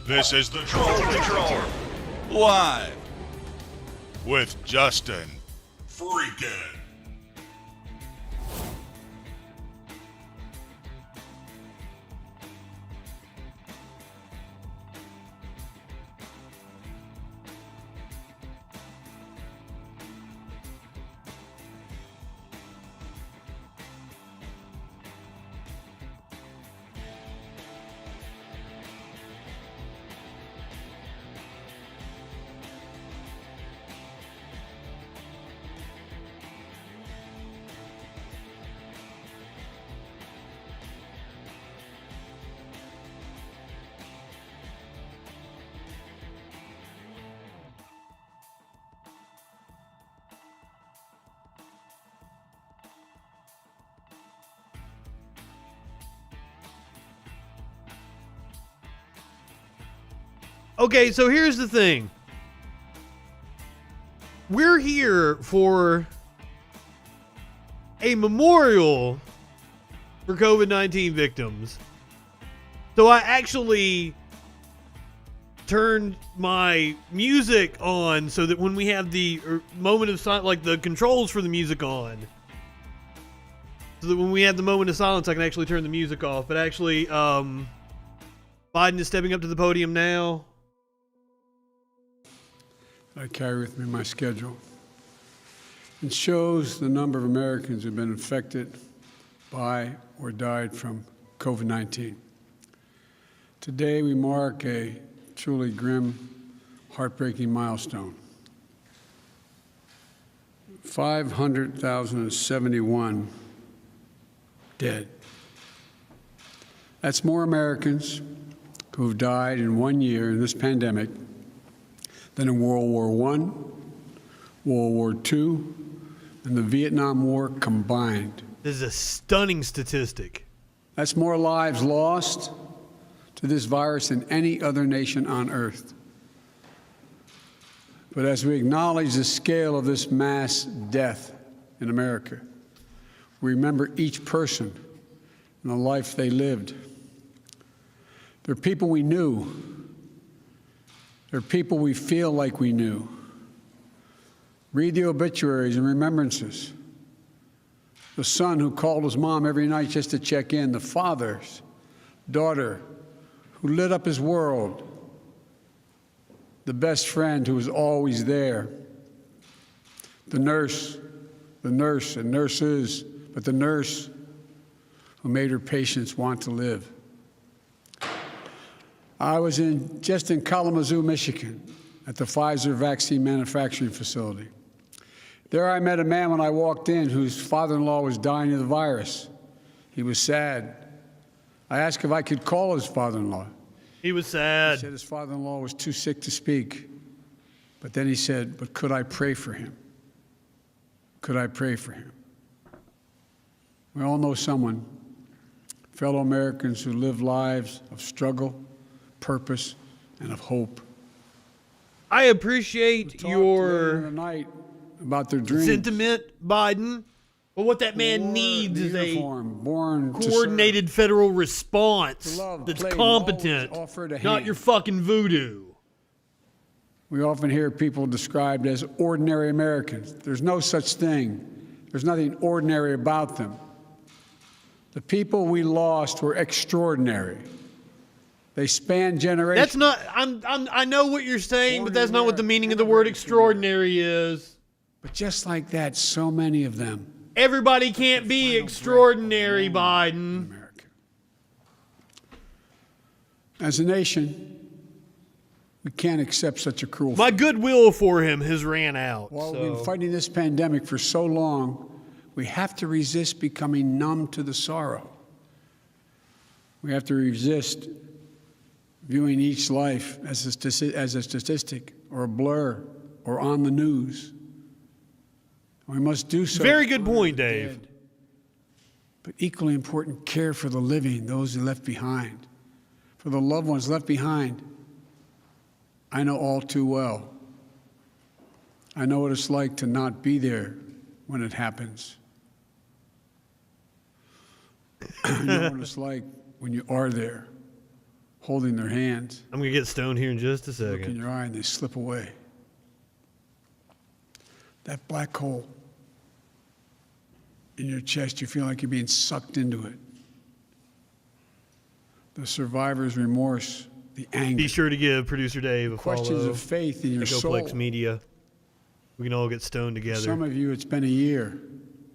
This is the Troll Patrol. Live. With Justin. FREAKIN. Okay, so here's the thing. We're here for a memorial for COVID-19 victims. So I actually turned my music on so that when we have the moment of silence, like the controls for the music on, so that when we have the moment of silence, I can actually turn the music off. But actually, Biden is stepping up to the podium now. I carry with me my schedule. It shows the number of Americans who have been infected by or died from COVID-19. Today we mark a truly grim, heartbreaking milestone. 500,071 dead. That's more Americans who have died in 1 year in this pandemic than in World War I, World War II, and the Vietnam War combined. This is a stunning statistic. That's more lives lost to this virus than any other nation on earth. But as we acknowledge the scale of this mass death in America, we remember each person and the life they lived. They're people we knew. They're people we feel like we knew. Read the obituaries and remembrances. The son who called his mom every night just to check in. The father's daughter who lit up his world. The best friend who was always there. The nurse and nurses, but the nurse who made her patients want to live. I was just in Kalamazoo, Michigan, at the Pfizer vaccine manufacturing facility. There I met a man when I walked in whose father-in-law was dying of the virus. He was sad. I asked if I could call his father-in-law. He was sad. He said his father-in-law was too sick to speak. But then he said, but could I pray for him? Could I pray for him? We all know someone, fellow Americans who live lives of struggle, purpose, and of hope. I appreciate your about their dreams. sentiment, Biden. But what that man needs is a coordinated federal response that's competent, not your fucking voodoo. We often hear people described as ordinary Americans. There's no such thing. There's nothing ordinary about them. The people we lost were extraordinary. They span generations. That's not. I know what you're saying, but that's not what the meaning of the word extraordinary is. But just like that, so many of them. Everybody can't be extraordinary, Biden. America. As a nation, we can't accept such a cruel. My goodwill for him has ran out. While we've been fighting this pandemic for so long, we have to resist becoming numb to the sorrow. We have to resist viewing each life as a statistic or a blur or on the news. We must do so. Very good point, Dave. But equally important, care for the living, those who left behind. For the loved ones left behind, I know all too well. I know what it's like to not be there when it happens. I know what it's like when you are there, holding their hands. I'm going to get stoned here in just a Look in second. your eye and they slip away. That black hole in your chest, you feel like you're being sucked into it. The survivor's remorse, the anger. Be sure to give producer Dave a Questions follow. of faith in your soul. Ecoplex Media. We can all get stoned together. Some of you, it's been a year,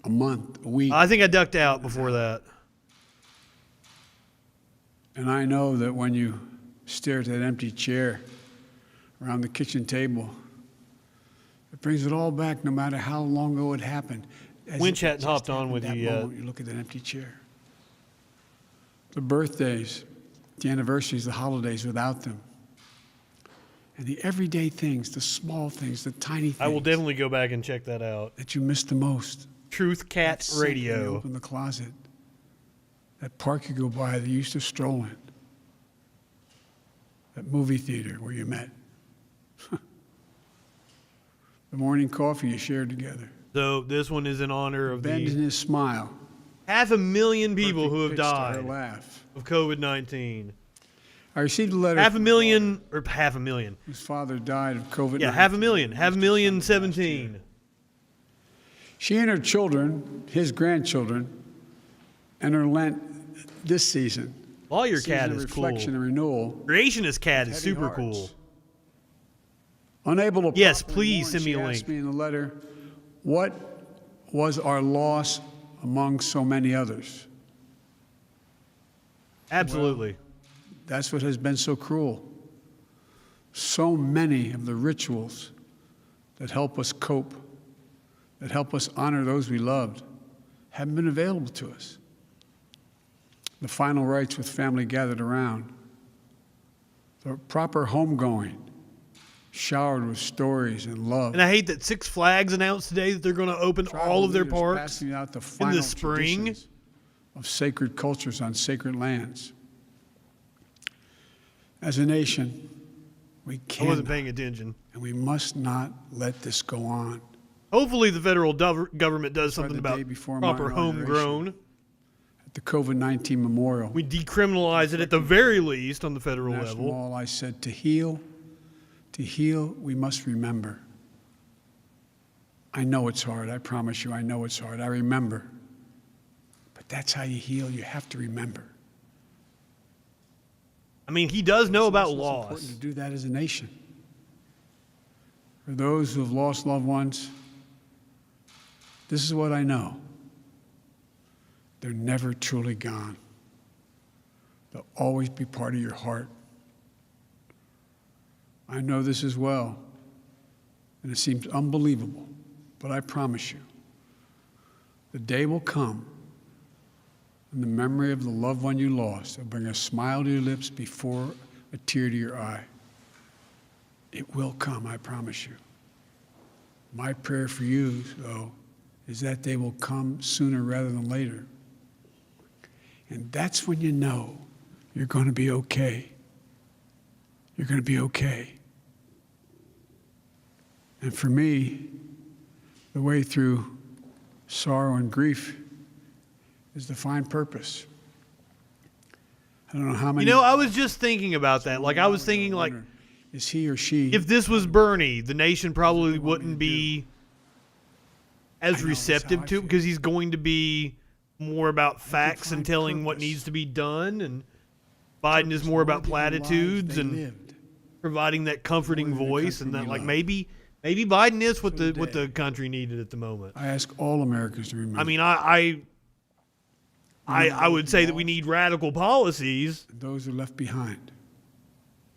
a month, a week. I think I ducked out before that. And I know that when you stare at that empty chair around the kitchen table, it brings it all back no matter how long ago it happened. As Winch it hadn't just hopped on happened with that you yet. moment, you look at that empty chair. The birthdays, the anniversaries, the holidays without them. And the everyday things, the small things, the tiny things. I will definitely go back and check that out. that you miss the most. Truth Cat That scent when you Radio. open the closet. That park you go by that you used to stroll in. That movie theater where you met. The morning coffee you shared together. So this one is in honor of Bend in the his smile. 500,000 people Perfect who have pitch to her died laugh. of COVID-19. I received a letter. 500,000. His father died of COVID-19. Yeah, 500,000. 500,017. She and her children, his grandchildren, and her Lent this season. Lawyer season Cat of is reflection cool. and renewal. Creationist Cat is Heavy super hearts. cool. Unable to Yes, properly please mourn, send me she a asked link. me in the letter, what was our loss among so many others? Absolutely. That's what has been so cruel. So many of the rituals that help us cope, that help us honor those we loved, haven't been available to us. The final rites with family gathered around, the proper homegoing, showered with stories and love. And I hate that Six Flags announced today that they're going to open all of their Tribal leaders parks passing out the in final the spring. traditions of sacred cultures on sacred lands. As a nation, we I wasn't can't paying attention. and we must not let this go on. Hopefully the federal government does Why something the about day before my proper inauguration. homegrown. At the COVID-19 memorial, We decriminalize it at the very least on the federal National level. Mall, I said, to heal, we must remember. I know it's hard. I promise you, I know it's hard. I remember. But that's how you heal. You have to remember. I mean, he does know about It's loss. important to do that as a nation. For those who have lost loved ones, this is what I know. They're never truly gone. They'll always be part of your heart. I know this as well, and it seems unbelievable, but I promise you, the day will come when the memory of the loved one you lost will bring a smile to your lips before a tear to your eye. It will come, I promise you. My prayer for you, though, is that day will come sooner rather than later. And that's when you know you're going to be okay. You're going to be okay. And for me, the way through sorrow and grief is to find purpose. I don't know how many. You know, I was just thinking about that. Like, I was thinking, like, is he or she? if this was Bernie, the nation probably wouldn't be as I know, receptive that's how I to it feel. because he's going to be more about facts and find telling what purpose. needs to be done. And Biden is more about platitudes and providing that comforting More than the voice. country And that, we like, love. maybe Biden is what So the country needed at the moment. I ask all Americans to remember. I mean, I would say that we need radical policies those who are left behind.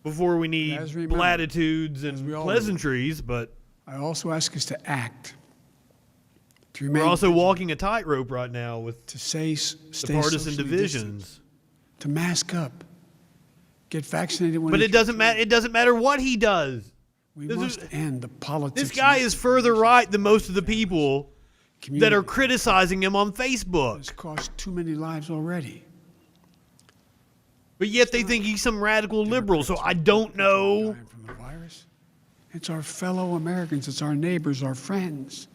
before we need As remember, platitudes and we all pleasantries, but I also ask us to act. To remain we're also vigilant, walking a tightrope right now with to stay the partisan socially divisions. distant, to mask up, get vaccinated when But it's it doesn't matter. It doesn't matter what he does. We This must is- end the politics. This guy is further right than most of the people that are Community criticizing him on has Facebook. cost too many lives already. But yet they think he's some radical liberal. So I don't know. Dying from the virus. It's our fellow Americans. It's our neighbors, our friends,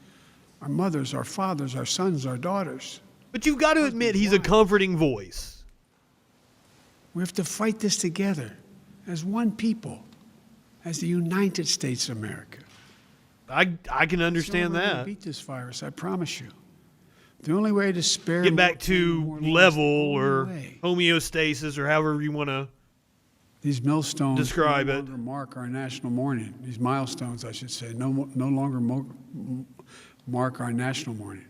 our mothers, our fathers, our sons, our daughters. But you've got to admit he's a comforting voice. We have to fight this together as one people, as the United States of America. I can understand We're gonna that. beat this virus, I promise you. The only way to spare Get more back pain, to more lives, level the only or way. homeostasis or however you want to. These millstones Describe no it. longer mark our national mourning. These milestones, I should say, no longer mark our national mourning.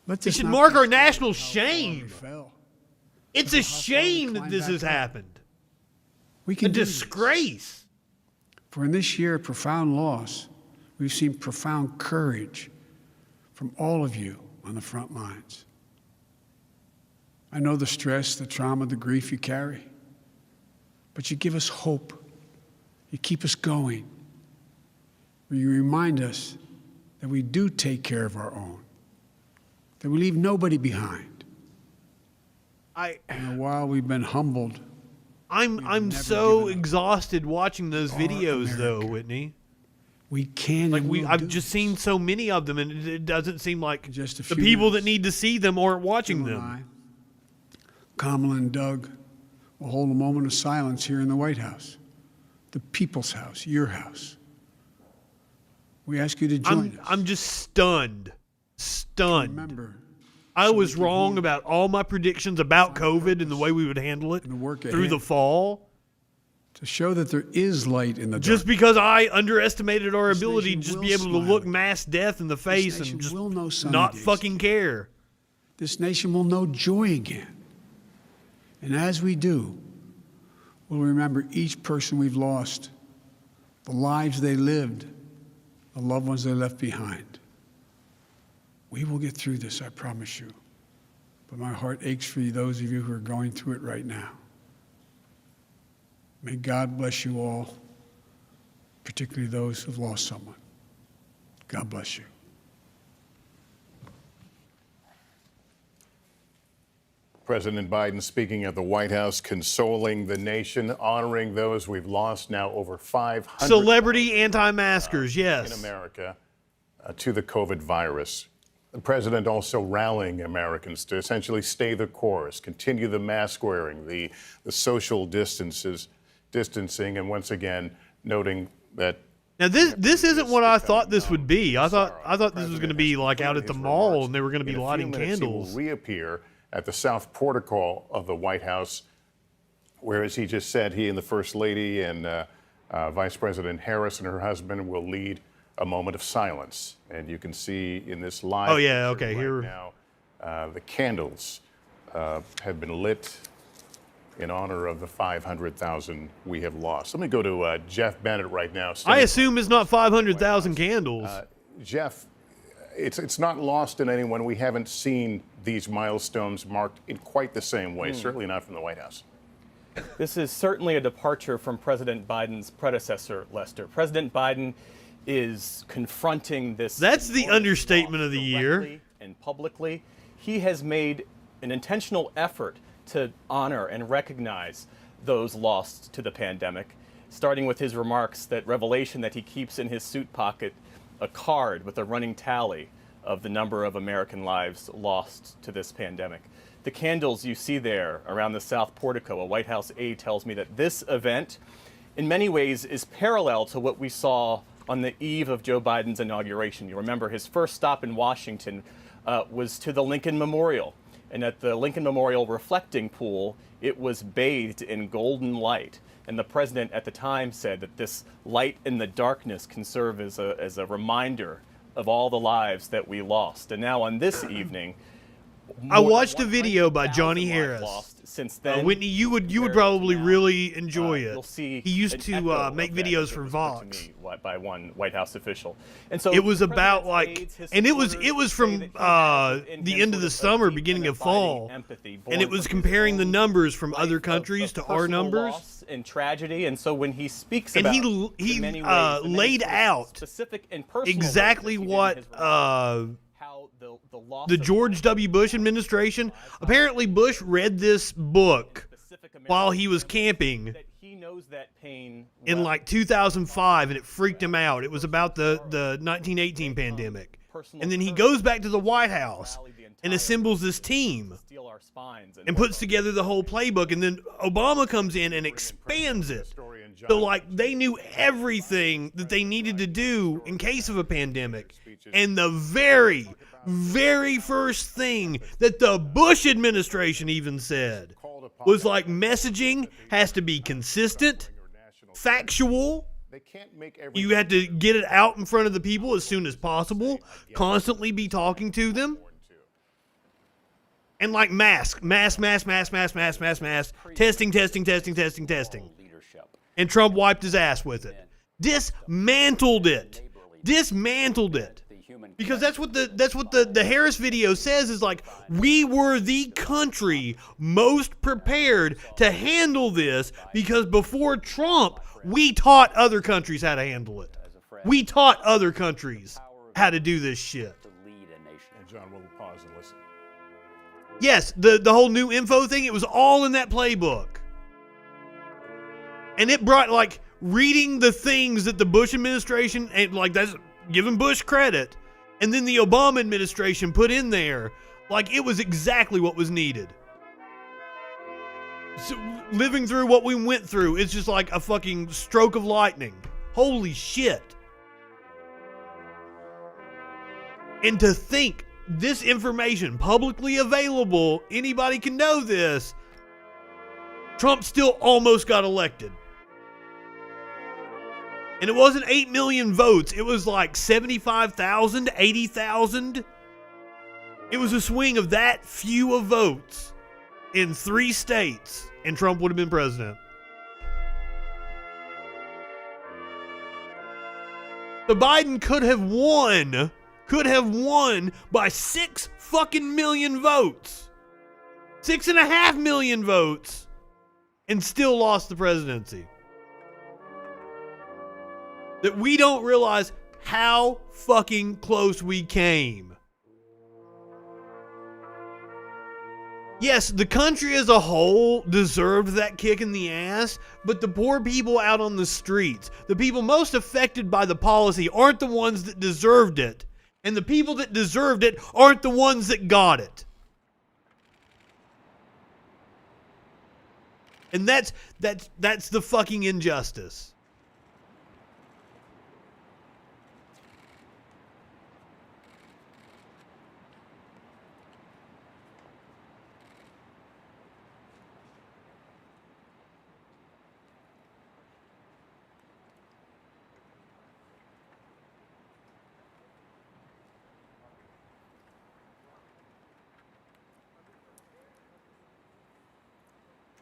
Let It this should not mark be our a national story of how far we shame. fell. It's a shame that climb this back has up. happened. We A can do this. disgrace. For in this year of profound loss, we've seen profound courage from all of you on the front lines. I know the stress, the trauma, the grief you carry, but you give us hope. You keep us going. You remind us that we do take care of our own, that we leave nobody behind. And while we've been humbled, I'm never so given up. exhausted watching those Our videos, though, America. Whitney. we can Like and will I've do just this. seen so many of them, and it doesn't seem like Just a the few people minutes. that need to see them aren't watching Jill and them. Kamala and Doug will hold a moment of silence here in the White House, the people's house, your house. We ask you to join us. I'm just stunned. Stunned. Remember, I so we was can wrong heal. about all my predictions about COVID and the way we would handle it And the work through ahead. the fall. to show that there is light in the Just dark. because I underestimated our This ability to nation just will be able to smile look again. mass death in the face nation and just will know sunny not days fucking care. This nation will know joy again. And as we do, we'll remember each person we've lost, the lives they lived, the loved ones they left behind. We will get through this, I promise you. But my heart aches for you, those of you who are going through it right now. May God bless you all, particularly those who've lost someone. God bless you. President Biden speaking at the White House, consoling the nation, honoring those we've lost, now over 500 Celebrity anti-maskers, in yes. America to the COVID virus. The president also rallying Americans to essentially stay the course, continue the mask wearing, the social distancing, and once again noting that Now this isn't what I thought this would be. I thought this was going to be like out at the mall and they were going to be lighting candles. He will reappear at the South Portico of the White House, where, as he just said, he and the First Lady and Vice President Harris and her husband will lead a moment of silence. And you can see in this live Oh, yeah, picture okay, right here. now, the candles have been lit in honor of the 500,000 we have lost. Let me go to Jeff Bennett right now. I assume it's not 500,000 candles. Jeff, it's not lost in anyone. We haven't seen these milestones marked in quite the same way, certainly not from the White House. This is certainly a departure from President Biden's predecessor, Lester. President Biden is confronting this. That's the enormous understatement loss of the year. directly and publicly. He has made an intentional effort to honor and recognize those lost to the pandemic, starting with his remarks, that revelation that he keeps in his suit pocket a card with a running tally of the number of American lives lost to this pandemic. The candles you see there around the South Portico, a White House aide tells me that this event, in many ways, is parallel to what we saw on the eve of Joe Biden's inauguration. You remember his first stop in Washington was to the Lincoln Memorial. And at the Lincoln Memorial reflecting pool, it was bathed in golden light. And the president at the time said that this light in the darkness can serve as a reminder of all the lives that we lost. And now on this evening, I more than watched a video by 100,000 Johnny lives Harris. lost since then. Whitney, you would compared probably to now. really enjoy it. You'll see He used an to echo make of that videos as it for was put to Vox. me by one White House official. And so It was the about president's like, aides, his and it was supporters from say that he has the end of the sort summer, deep beginning and of abiding fall, empathy born and it was from his comparing the own numbers from life other of countries to our personal numbers. loss and tragedy. And so when he speaks And about he in many ways, the many laid sort of out specific and personal exactly ways that he did in what his remarks, how the loss the of George W. Bush administration. Apparently, Bush read this book specific while he was American camping that he knows that pain in well. like 2005, and it freaked him out. It was about the 1918 pandemic. personal And then he courage goes back to the White House rallied the and entire assembles this team steel our spines and puts together the whole playbook. And then Obama comes in and expands it. So, like, they knew everything that they needed to do in case of a pandemic. And the very, very first thing that the Bush administration even said was like, messaging has to be consistent, factual. You have to get it out in front of the people as soon as possible, constantly be talking to them. And like mask, testing. And Trump wiped his ass with it. Dismantled it. Because that's what the Harris video says, is like, we were the country most prepared to handle this because before Trump, we taught other countries how to handle it. We taught other countries how to do this shit. And John, we'll pause and listen. Yes, the whole new info thing, it was all in that playbook. And it brought, like, reading the things that the Bush administration, and like, that's giving Bush credit, and then the Obama administration put in there, like, it was exactly what was needed. So, living through what we went through, it's just like a fucking stroke of lightning. Holy shit. And to think this information publicly available, anybody can know this, Trump still almost got elected. And it wasn't 8 million votes. It was like 75,000, 80,000. It was a swing of that few of votes in 3 states, and Trump would have been president. So Biden could have won by 6 fucking million votes. 6.5 million votes, and still lost the presidency. That we don't realize how fucking close we came. Yes, the country as a whole deserved that kick in the ass, but the poor people out on the streets, the people most affected by the policy, aren't the ones that deserved it. And the people that deserved it aren't the ones that got it. And that's the fucking injustice.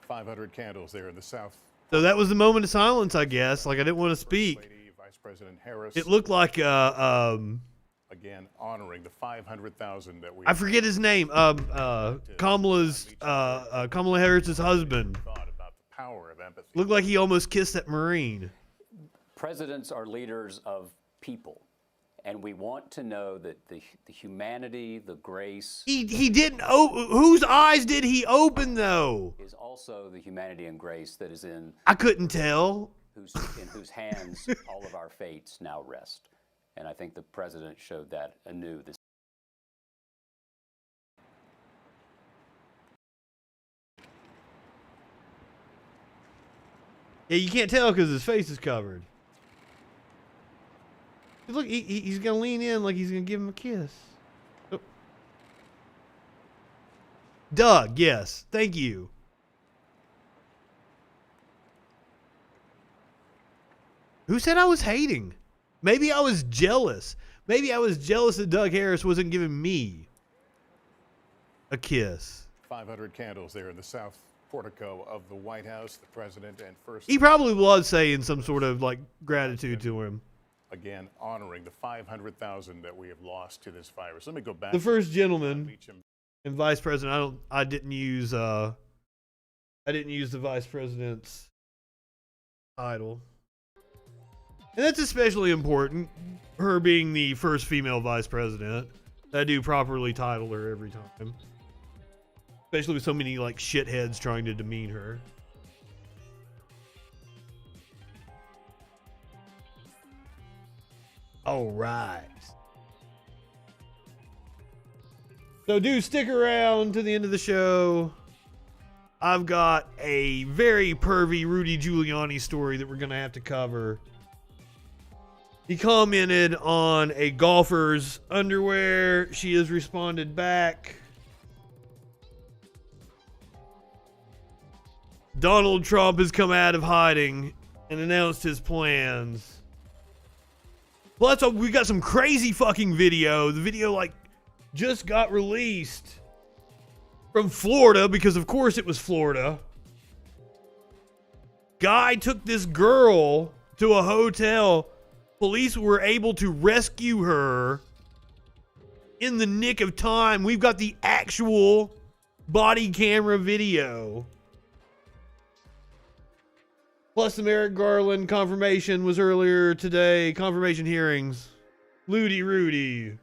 .500 candles there in the South. So that was the moment of silence, I guess. Like, I didn't want to speak. Lady Vice President Harris. It looked like again honoring the 500,000 that we. I forget his name. Kamala Harris's husband. Thought about the power of empathy. Looked like he almost kissed that Marine. Presidents are leaders of people, and we want to know that the humanity, the grace. He didn't. Whose eyes did he open though? Is also the humanity and grace that is in. I couldn't tell. In whose hands all of our fates now rest, and I think the president showed that anew this. Yeah, you can't tell because his face is covered. Look, he's gonna lean in like he's gonna give him a kiss. Oh. Doug, yes, thank you. Who said I was hating? Maybe I was jealous. Maybe I was jealous that Doug Harris wasn't giving me a kiss. 500 candles there in the South portico of the White House. The president and first. He probably was saying some sort of like gratitude to him. Again, honoring the 500,000 that we have lost to this virus. Let me go back. The first gentleman and vice president. I didn't use the vice president's title. And that's especially important, her being the first female vice president. I do properly title her every time. Especially with so many like shitheads trying to demean her. All right. So do stick around to the end of the show. I've got a very pervy Rudy Giuliani story that we're going to have to cover. He commented on a golfer's underwear. She has responded back. Donald Trump has come out of hiding and announced his plans. Plus, we got some crazy fucking video. The video, just got released from Florida, because of course it was Florida. Guy took this girl to a hotel. Police were able to rescue her in the nick of time. We've got the actual body camera video. Plus, the Merrick Garland confirmation was earlier today. Confirmation hearings. Ludi Rudy.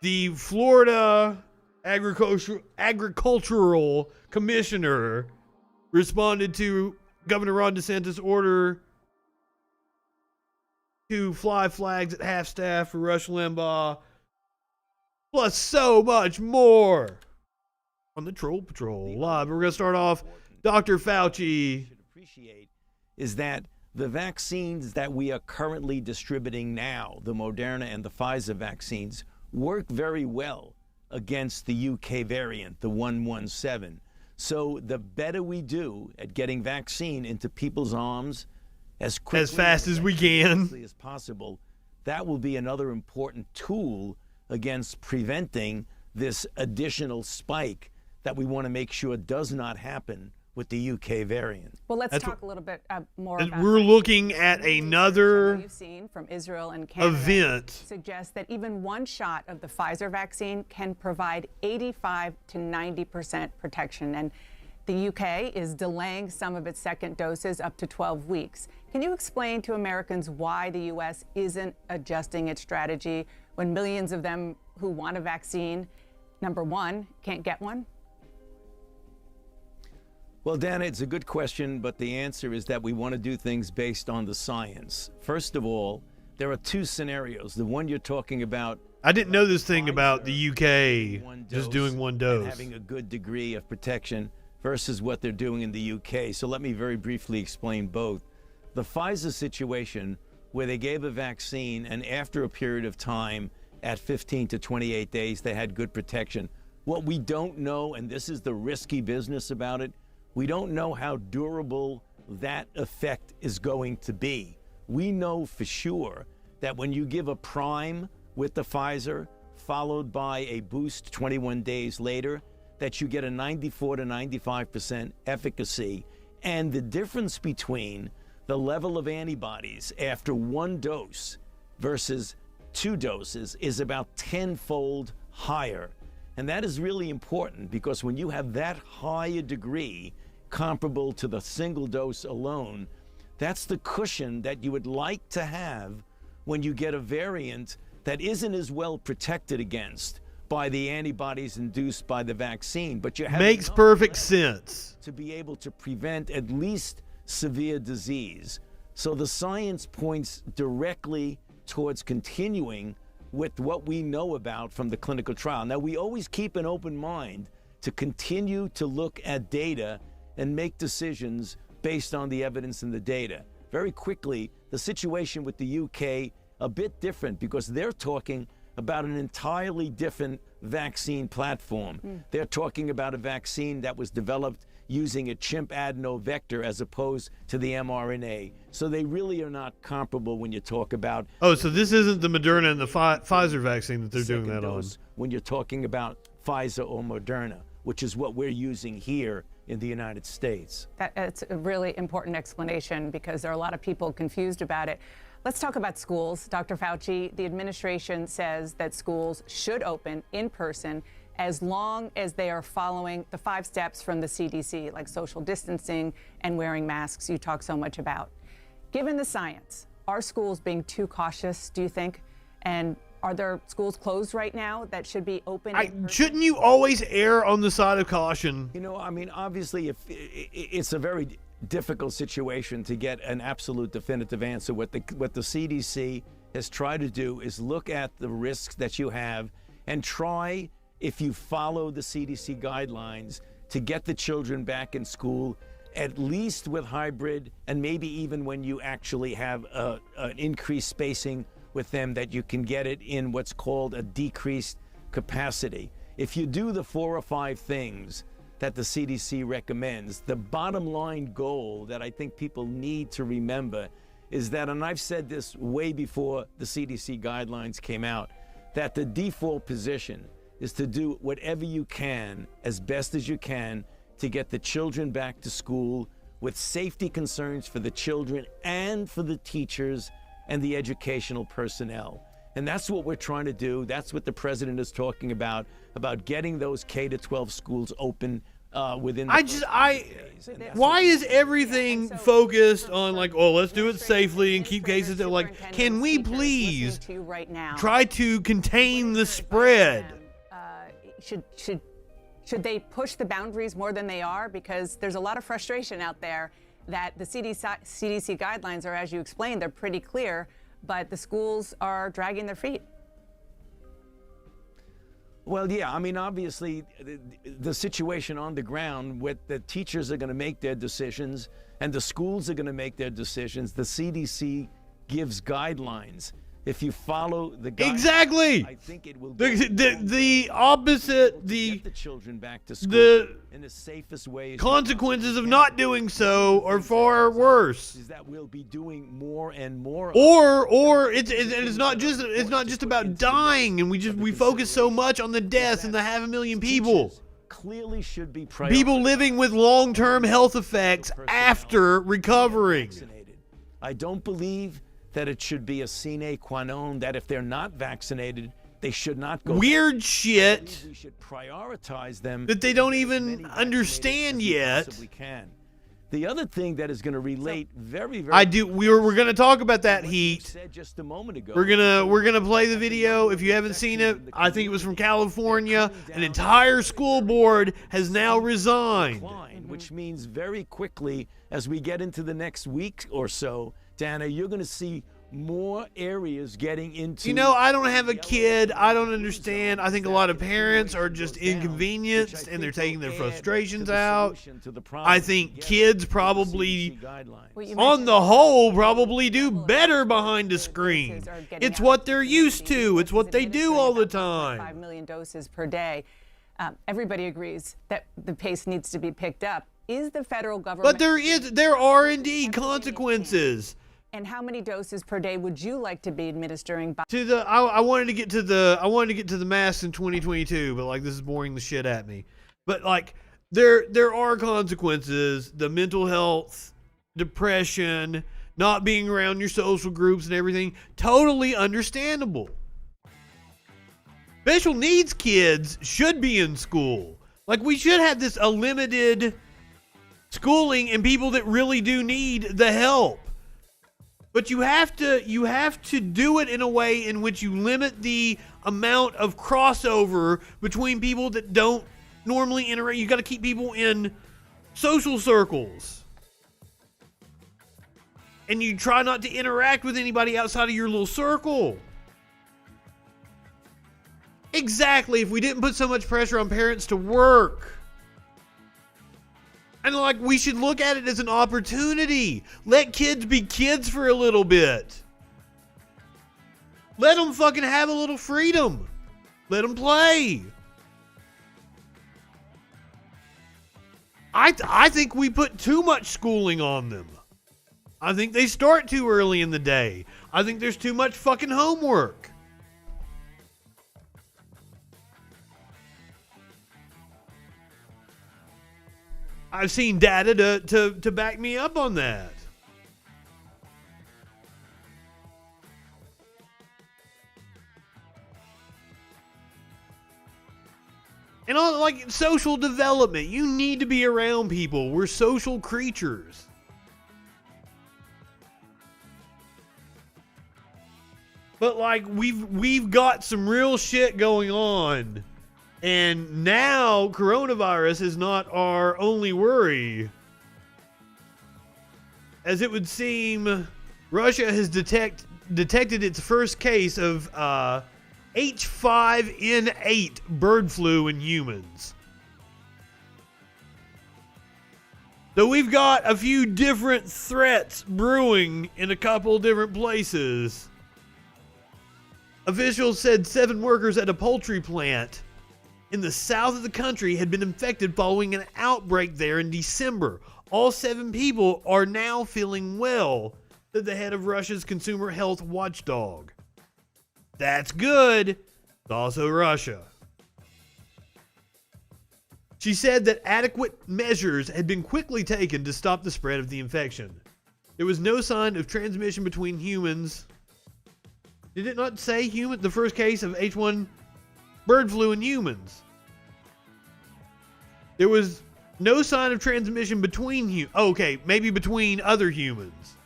The Florida Agricultural Commissioner responded to Governor Ron DeSantis' order to fly flags at half-staff for Rush Limbaugh. Plus so much more on the Troll Patrol Live. We're going to start off Dr. Fauci. Appreciate is that the vaccines that we are currently distributing now, the Moderna and the Pfizer vaccines, work very well against the UK variant, the 117. So the better we do at getting vaccine into people's arms as quickly, as fast as we can, as possible, that will be another important tool against preventing this additional spike that we want to make sure does not happen with the UK variant. Well, let's talk a little bit more about we're looking at another you've seen from Israel and Canada event suggests that even one shot of the Pfizer vaccine can provide 85 to 90% protection. And the UK is delaying some of its second doses up to 12 weeks. Can you explain to Americans why the U.S. isn't adjusting its strategy when millions of them who want a vaccine, number one, can't get one? Well, Dana, it's a good question, but the answer is that we want to do things based on the science. First of all, there are two scenarios. The one you're talking about, I didn't know this thing about the UK just doing one dose and having a good degree of protection versus what they're doing in the UK. So let me very briefly explain both. The Pfizer situation, where they gave a vaccine and after a period of time, at 15 to 28 days, they had good protection. What we don't know, and this is the risky business about it, we don't know how durable that effect is going to be. We know for sure that when you give a prime with the Pfizer, followed by a boost 21 days later, that you get a 94 to 95% efficacy. And the difference between the level of antibodies after one dose versus two doses is about 10-fold higher. And that is really important, because when you have that high a degree comparable to the single dose alone, that's the cushion that you would like to have when you get a variant that isn't as well protected against by the antibodies induced by the vaccine. But you have makes perfect sense to be able to prevent at least severe disease. So the science points directly towards continuing with what we know about from the clinical trial. Now, we always keep an open mind to continue to look at data and make decisions based on the evidence and the data. Very quickly, the situation with the UK, a bit different, because they're talking about an entirely different vaccine platform. They're talking about a vaccine that was developed using a chimp adenovector as opposed to the mRNA. So they really are not comparable when you talk about... Oh, so this isn't the Moderna and the Pfizer vaccine that they're doing that on. When you're talking about Pfizer or Moderna, which is what we're using here in the United States. That's a really important explanation, because there are a lot of people confused about it. Let's talk about schools. Dr. Fauci, the administration says that schools should open in person as long as they are following the 5 steps from the CDC, like social distancing and wearing masks you talk so much about. Given the science, are schools being too cautious, do you think? And are there schools closed right now that should be open? Shouldn't you always err on the side of caution? You know, I mean, obviously, if it's a very difficult situation to get an absolute definitive answer. What the CDC has tried to do is look at the risks that you have and try, if you follow the CDC guidelines, to get the children back in school, at least with hybrid, and maybe even when you actually have an increased spacing with them, that you can get it in what's called a decreased capacity. If you do the 4 or 5 things that the CDC recommends, the bottom line goal that I think people need to remember is that, and I've said this way before the CDC guidelines came out, that the default position is to do whatever you can, as best as you can, to get the children back to school with safety concerns for the children and for the teachers and the educational personnel. And that's what we're trying to do. That's what the president is talking about getting those K-12 schools open within the why is everything focused on like, oh, let's do it safely and keep cases that, like, can we please try to contain the spread? Should they push the boundaries more than they are? Because there's a lot of frustration out there that the CDC guidelines are, as you explained, they're pretty clear, but the schools are dragging their feet. Well, yeah, I mean, obviously, the situation on the ground, with the teachers are going to make their decisions and the schools are going to make their decisions. The CDC gives guidelines. If you follow the guidelines, exactly, I think it will the opposite, get the children back to school in the safest way. Consequences of not doing so are far worse. Is that we'll be doing more and more, or it's not just about dying, and we focus so much on the deaths and the 500,000 people. Clearly should be people living with long-term health effects after recovering. I don't believe that it should be a sine qua non that if they're not vaccinated, they should not go. Weird shit. We should prioritize them that they don't even understand yet. Can. The other thing that is going to relate very we're going to talk about that heat. Said just a moment ago. We're going to play the video. If you haven't seen it, I think it was from California. An entire school board has now resigned, which means very quickly, as we get into the next week or so, Dana, you're going to see more areas getting into... You know, I don't have a kid. I don't understand. I think a lot of parents are just inconvenienced and they're taking their frustrations out. I think kids probably, on the whole, probably do better behind a screen. It's what they're used to. It's what they do all the time. 5 million doses per day. Everybody agrees that the pace needs to be picked up. Is the federal government... But there are indeed consequences. And how many doses per day would you like to be administering? I wanted to get to the masks in 2022, but like this is boring the shit at me. But like there are consequences. The mental health, depression, not being around your social groups and everything, totally understandable. Special needs kids should be in school. Like we should have a limited schooling and people that really do need the help. But you have to do it in a way in which you limit the amount of crossover between people that don't normally interact. You got to keep people in social circles. And you try not to interact with anybody outside of your little circle. Exactly, if we didn't put so much pressure on parents to work. And like, we should look at it as an opportunity. Let kids be kids for a little bit. Let them fucking have a little freedom. Let them play. I think we put too much schooling on them. I think they start too early in the day. I think there's too much fucking homework. I've seen data to back me up on that. And on like social development, you need to be around people. We're social creatures. But like we've got some real shit going on. And now coronavirus is not our only worry. As it would seem, Russia has detected its first case of H5N8 bird flu in humans. So we've got a few different threats brewing in a couple different places. Officials said 7 workers at a poultry plant in the south of the country had been infected following an outbreak there in December. All 7 people are now feeling well, said the head of Russia's consumer health watchdog. That's good. It's also Russia. She said that adequate measures had been quickly taken to stop the spread of the infection. There was no sign of transmission between humans. Did it not say human? The first case of H1 bird flu in humans. There was no sign of transmission between humans. Okay, maybe between other humans.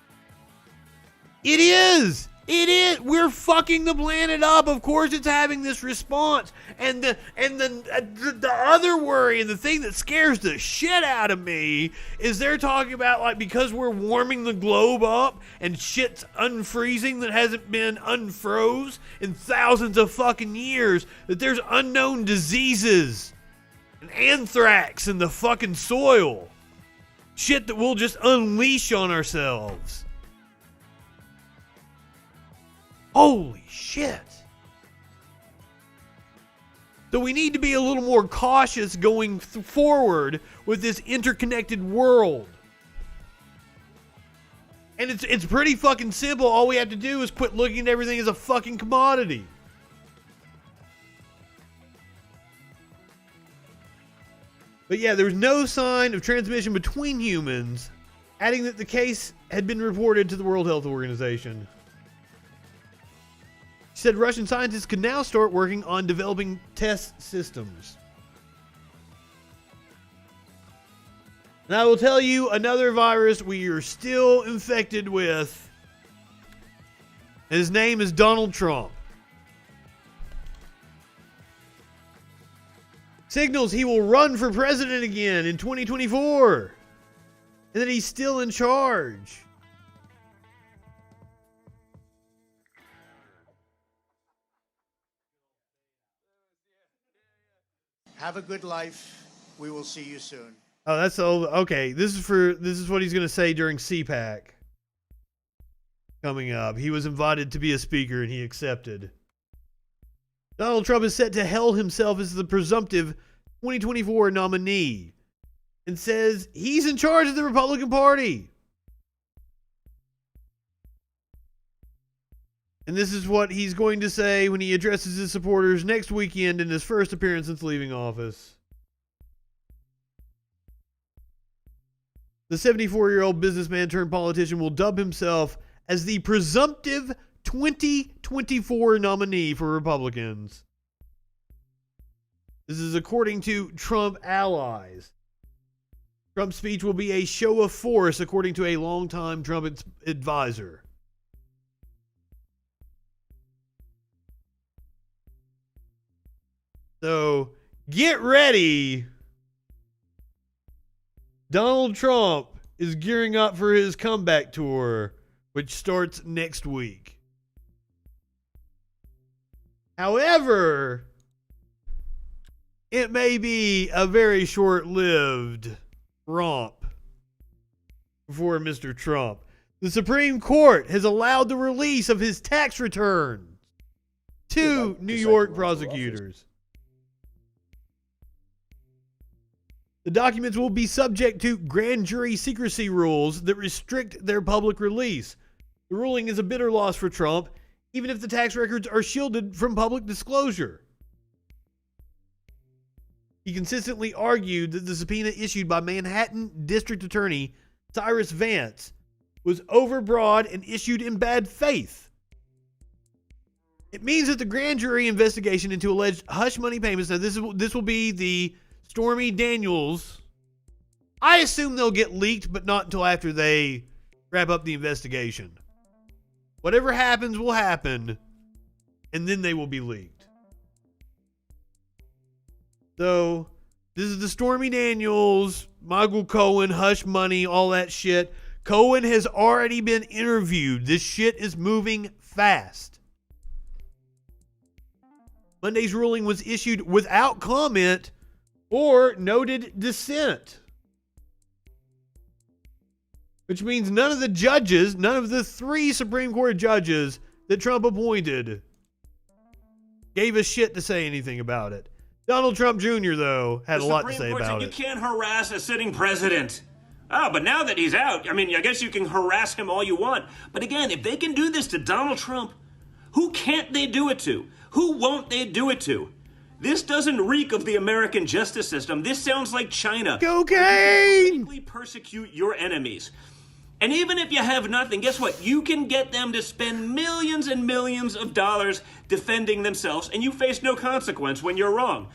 It is. It is. We're fucking the planet up. Of course, it's having this response. And the other worry and the thing that scares the shit out of me is they're talking about, like, because we're warming the globe up and shit's unfreezing that hasn't been unfroze in thousands of fucking years, that there's unknown diseases and anthrax in the fucking soil. Shit that we'll just unleash on ourselves. Holy shit. So we need to be a little more cautious going forward with this interconnected world. And it's pretty fucking simple. All we have to do is quit looking at everything as a fucking commodity. But yeah, there was no sign of transmission between humans, adding that the case had been reported to the World Health Organization. She said Russian scientists could now start working on developing test systems. And I will tell you another virus we are still infected with. His name is Donald Trump. Signals he will run for president again in 2024. And that he's still in charge. Have a good life. We will see you soon. Oh, that's all. Okay, this is what he's going to say during CPAC coming up. He was invited to be a speaker and he accepted. Donald Trump is set to hail himself as the presumptive 2024 nominee and says he's in charge of the Republican Party. And this is what he's going to say when he addresses his supporters next weekend in his first appearance since leaving office. The 74-year-old businessman turned politician will dub himself as the presumptive 2024 nominee for Republicans. This is according to Trump allies. Trump's speech will be a show of force, according to a longtime Trump advisor. So, get ready. Donald Trump is gearing up for his comeback tour, which starts next week. However, it may be a very short-lived romp for Mr. Trump. The Supreme Court has allowed the release of his tax returns to New York prosecutors. The documents will be subject to grand jury secrecy rules that restrict their public release. The ruling is a bitter loss for Trump, even if the tax records are shielded from public disclosure. He consistently argued that the subpoena issued by Manhattan District Attorney Cyrus Vance was overbroad and issued in bad faith. It means that the grand jury investigation into alleged hush money payments, now this will be the Stormy Daniels. I assume they'll get leaked, but not until after they wrap up the investigation. Whatever happens will happen, and then they will be leaked. So, this is the Stormy Daniels, Michael Cohen, hush money, all that shit. Cohen has already been interviewed. This shit is moving fast. Monday's ruling was issued without comment or noted dissent. Which means none of the judges, none of the 3 Supreme Court judges that Trump appointed gave a shit to say anything about it. Donald Trump Jr., though, had a lot to say about it. You can't harass a sitting president. Oh, but now that he's out, I mean, I guess you can harass him all you want. But again, if they can do this to Donald Trump, who can't they do it to? Who won't they do it to? This doesn't reek of the American justice system. This sounds like China. Cocaine! You persecute your enemies. And even if you have nothing, guess what? You can get them to spend millions and millions of dollars defending themselves, and you face no consequence when you're wrong.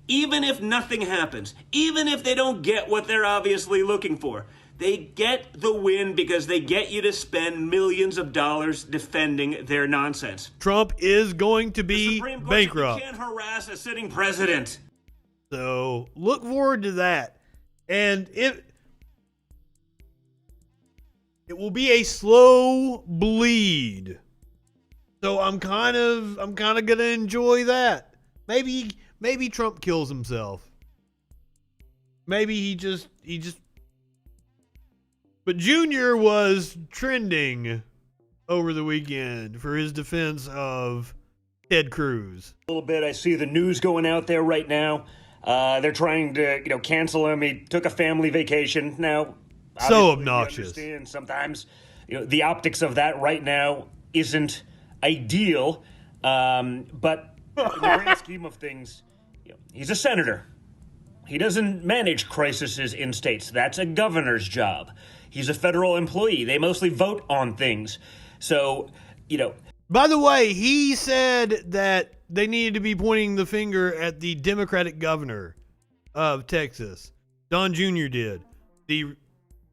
Even if nothing happens, even if they don't get what they're obviously looking for, they get the win because they get you to spend millions of dollars defending their nonsense. Trump is going to be bankrupt. You can't harass a sitting president. So look forward to that. And it will be a slow bleed. So I'm kind of gonna enjoy that. Maybe Trump kills himself. Maybe he just but Junior was trending over the weekend for his defense of Ted Cruz. A little bit. I see the news going out there right now. They're trying to, cancel him. He took a family vacation. Now, so obnoxious. Sometimes, the optics of that right now isn't ideal. But in the grand scheme of things, he's a senator. He doesn't manage crises in states. That's a governor's job. He's a federal employee. They mostly vote on things. So, By the way, he said that they needed to be pointing the finger at the Democratic governor of Texas. Don Jr. did. The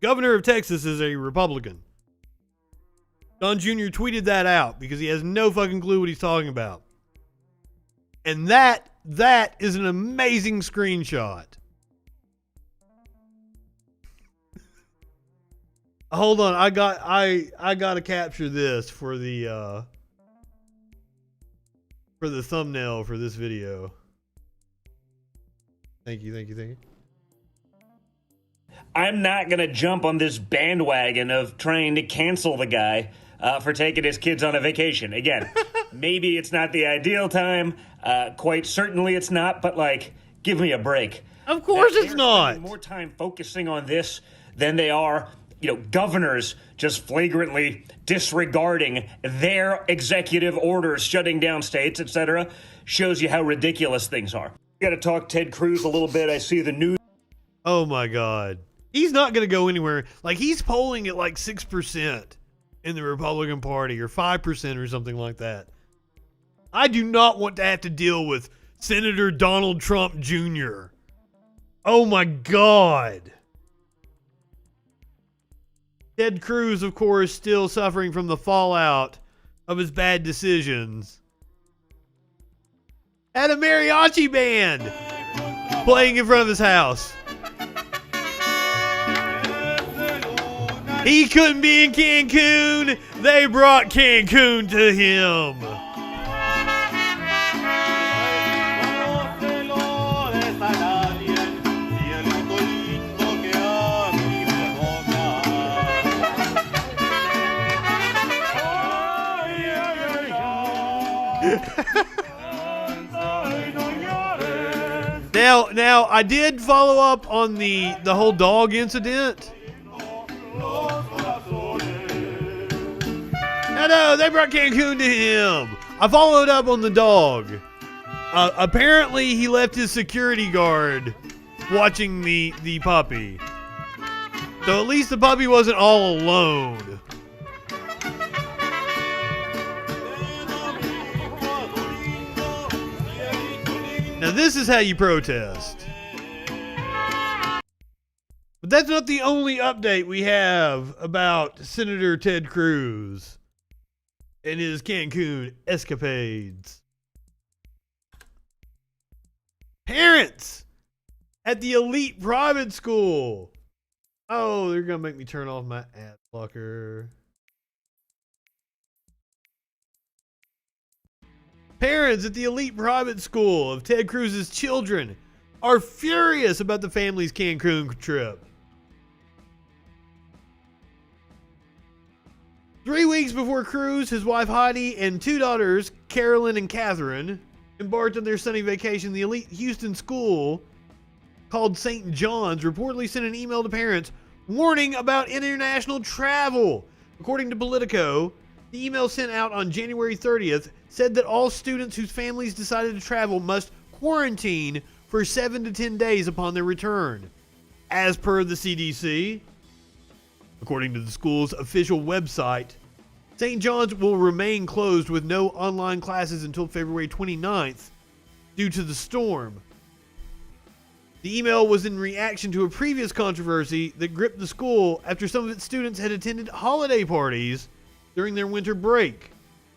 governor of Texas is a Republican. Don Jr. tweeted that out because he has no fucking clue what he's talking about. And that is an amazing screenshot. Hold on, I gotta capture this for the thumbnail for this video. Thank you. I'm not going to jump on this bandwagon of trying to cancel the guy for taking his kids on a vacation. Again, maybe it's not the ideal time. Quite certainly it's not, but give me a break. Of course it's not. Spending more time focusing on this than they are, governors just flagrantly disregarding their executive orders, shutting down states, etc. Shows you how ridiculous things are. We got to talk Ted Cruz a little bit. I see the news. Oh my God. He's not going to go anywhere. He's polling at 6% in the Republican Party or 5% or something like that. I do not want to have to deal with Senator Donald Trump Jr. Oh my God. Ted Cruz, of course, still suffering from the fallout of his bad decisions. Had a mariachi band playing in front of his house. He couldn't be in Cancun. They brought Cancun to him. Now, I did follow up on the whole dog incident. No, they brought Cancun to him. I followed up on the dog. Apparently, he left his security guard watching the puppy. So at least the puppy wasn't all alone. Now this is how you protest. But that's not the only update we have about Senator Ted Cruz and his Cancun escapades. Parents at the elite private school. Oh, they're going to make me turn off my ad blocker. Parents at the elite private school of Ted Cruz's children are furious about the family's Cancun trip. 3 weeks before Cruz, his wife Heidi, and 2 daughters, Carolyn and Catherine, embarked on their sunny vacation, the elite Houston school called St. John's reportedly sent an email to parents warning about international travel. According to Politico, the email sent out on January 30th said that all students whose families decided to travel must quarantine for 7 to 10 days upon their return, as per the CDC. According to the school's official website, St. John's will remain closed with no online classes until February 29th due to the storm. The email was in reaction to a previous controversy that gripped the school after some of its students had attended holiday parties during their winter break,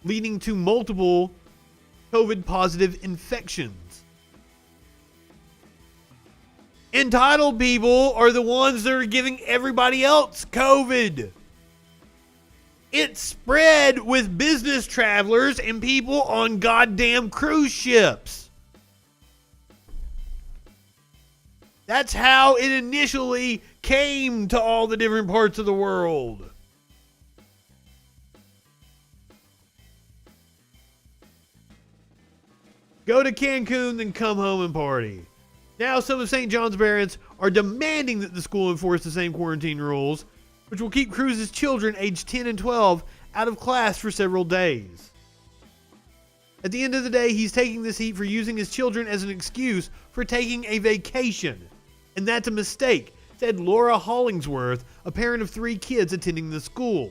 leading to multiple COVID-positive infections. Entitled people are the ones that are giving everybody else COVID. It spread with business travelers and people on goddamn cruise ships. That's how it initially came to all the different parts of the world. Go to Cancun, then come home and party. Now, some of St. John's parents are demanding that the school enforce the same quarantine rules, which will keep Cruz's children aged 10 and 12 out of class for several days. At the end of the day, he's taking this heat for using his children as an excuse for taking a vacation. And that's a mistake, said Laura Hollingsworth, a parent of 3 kids attending the school.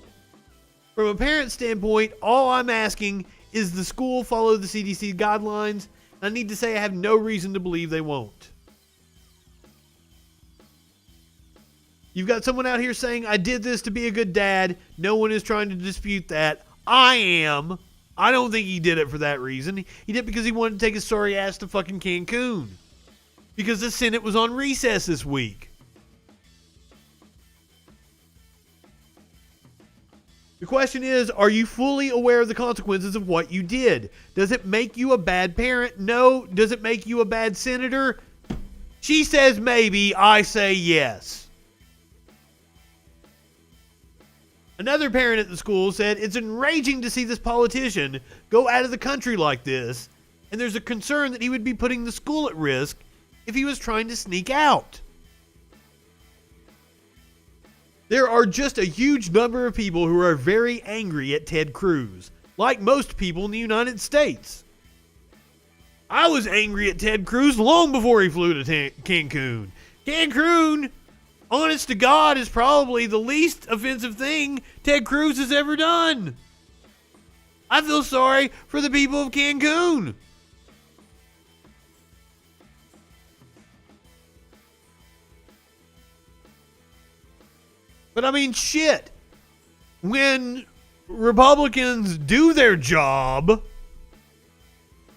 From a parent standpoint, all I'm asking is the school follow the CDC guidelines. I need to say I have no reason to believe they won't. You've got someone out here saying, I did this to be a good dad. No one is trying to dispute that. I am. I don't think he did it for that reason. He did it because he wanted to take his sorry ass to fucking Cancun. Because the Senate was on recess this week. The question is, are you fully aware of the consequences of what you did? Does it make you a bad parent? No. Does it make you a bad senator? She says maybe. I say yes. Another parent at the school said, it's enraging to see this politician go out of the country like this, and there's a concern that he would be putting the school at risk if he was trying to sneak out. There are just a huge number of people who are very angry at Ted Cruz, like most people in the United States. I was angry at Ted Cruz long before he flew to Cancun. Cancun, honest to God, is probably the least offensive thing Ted Cruz has ever done. I feel sorry for the people of Cancun. But I mean, shit. When Republicans do their job,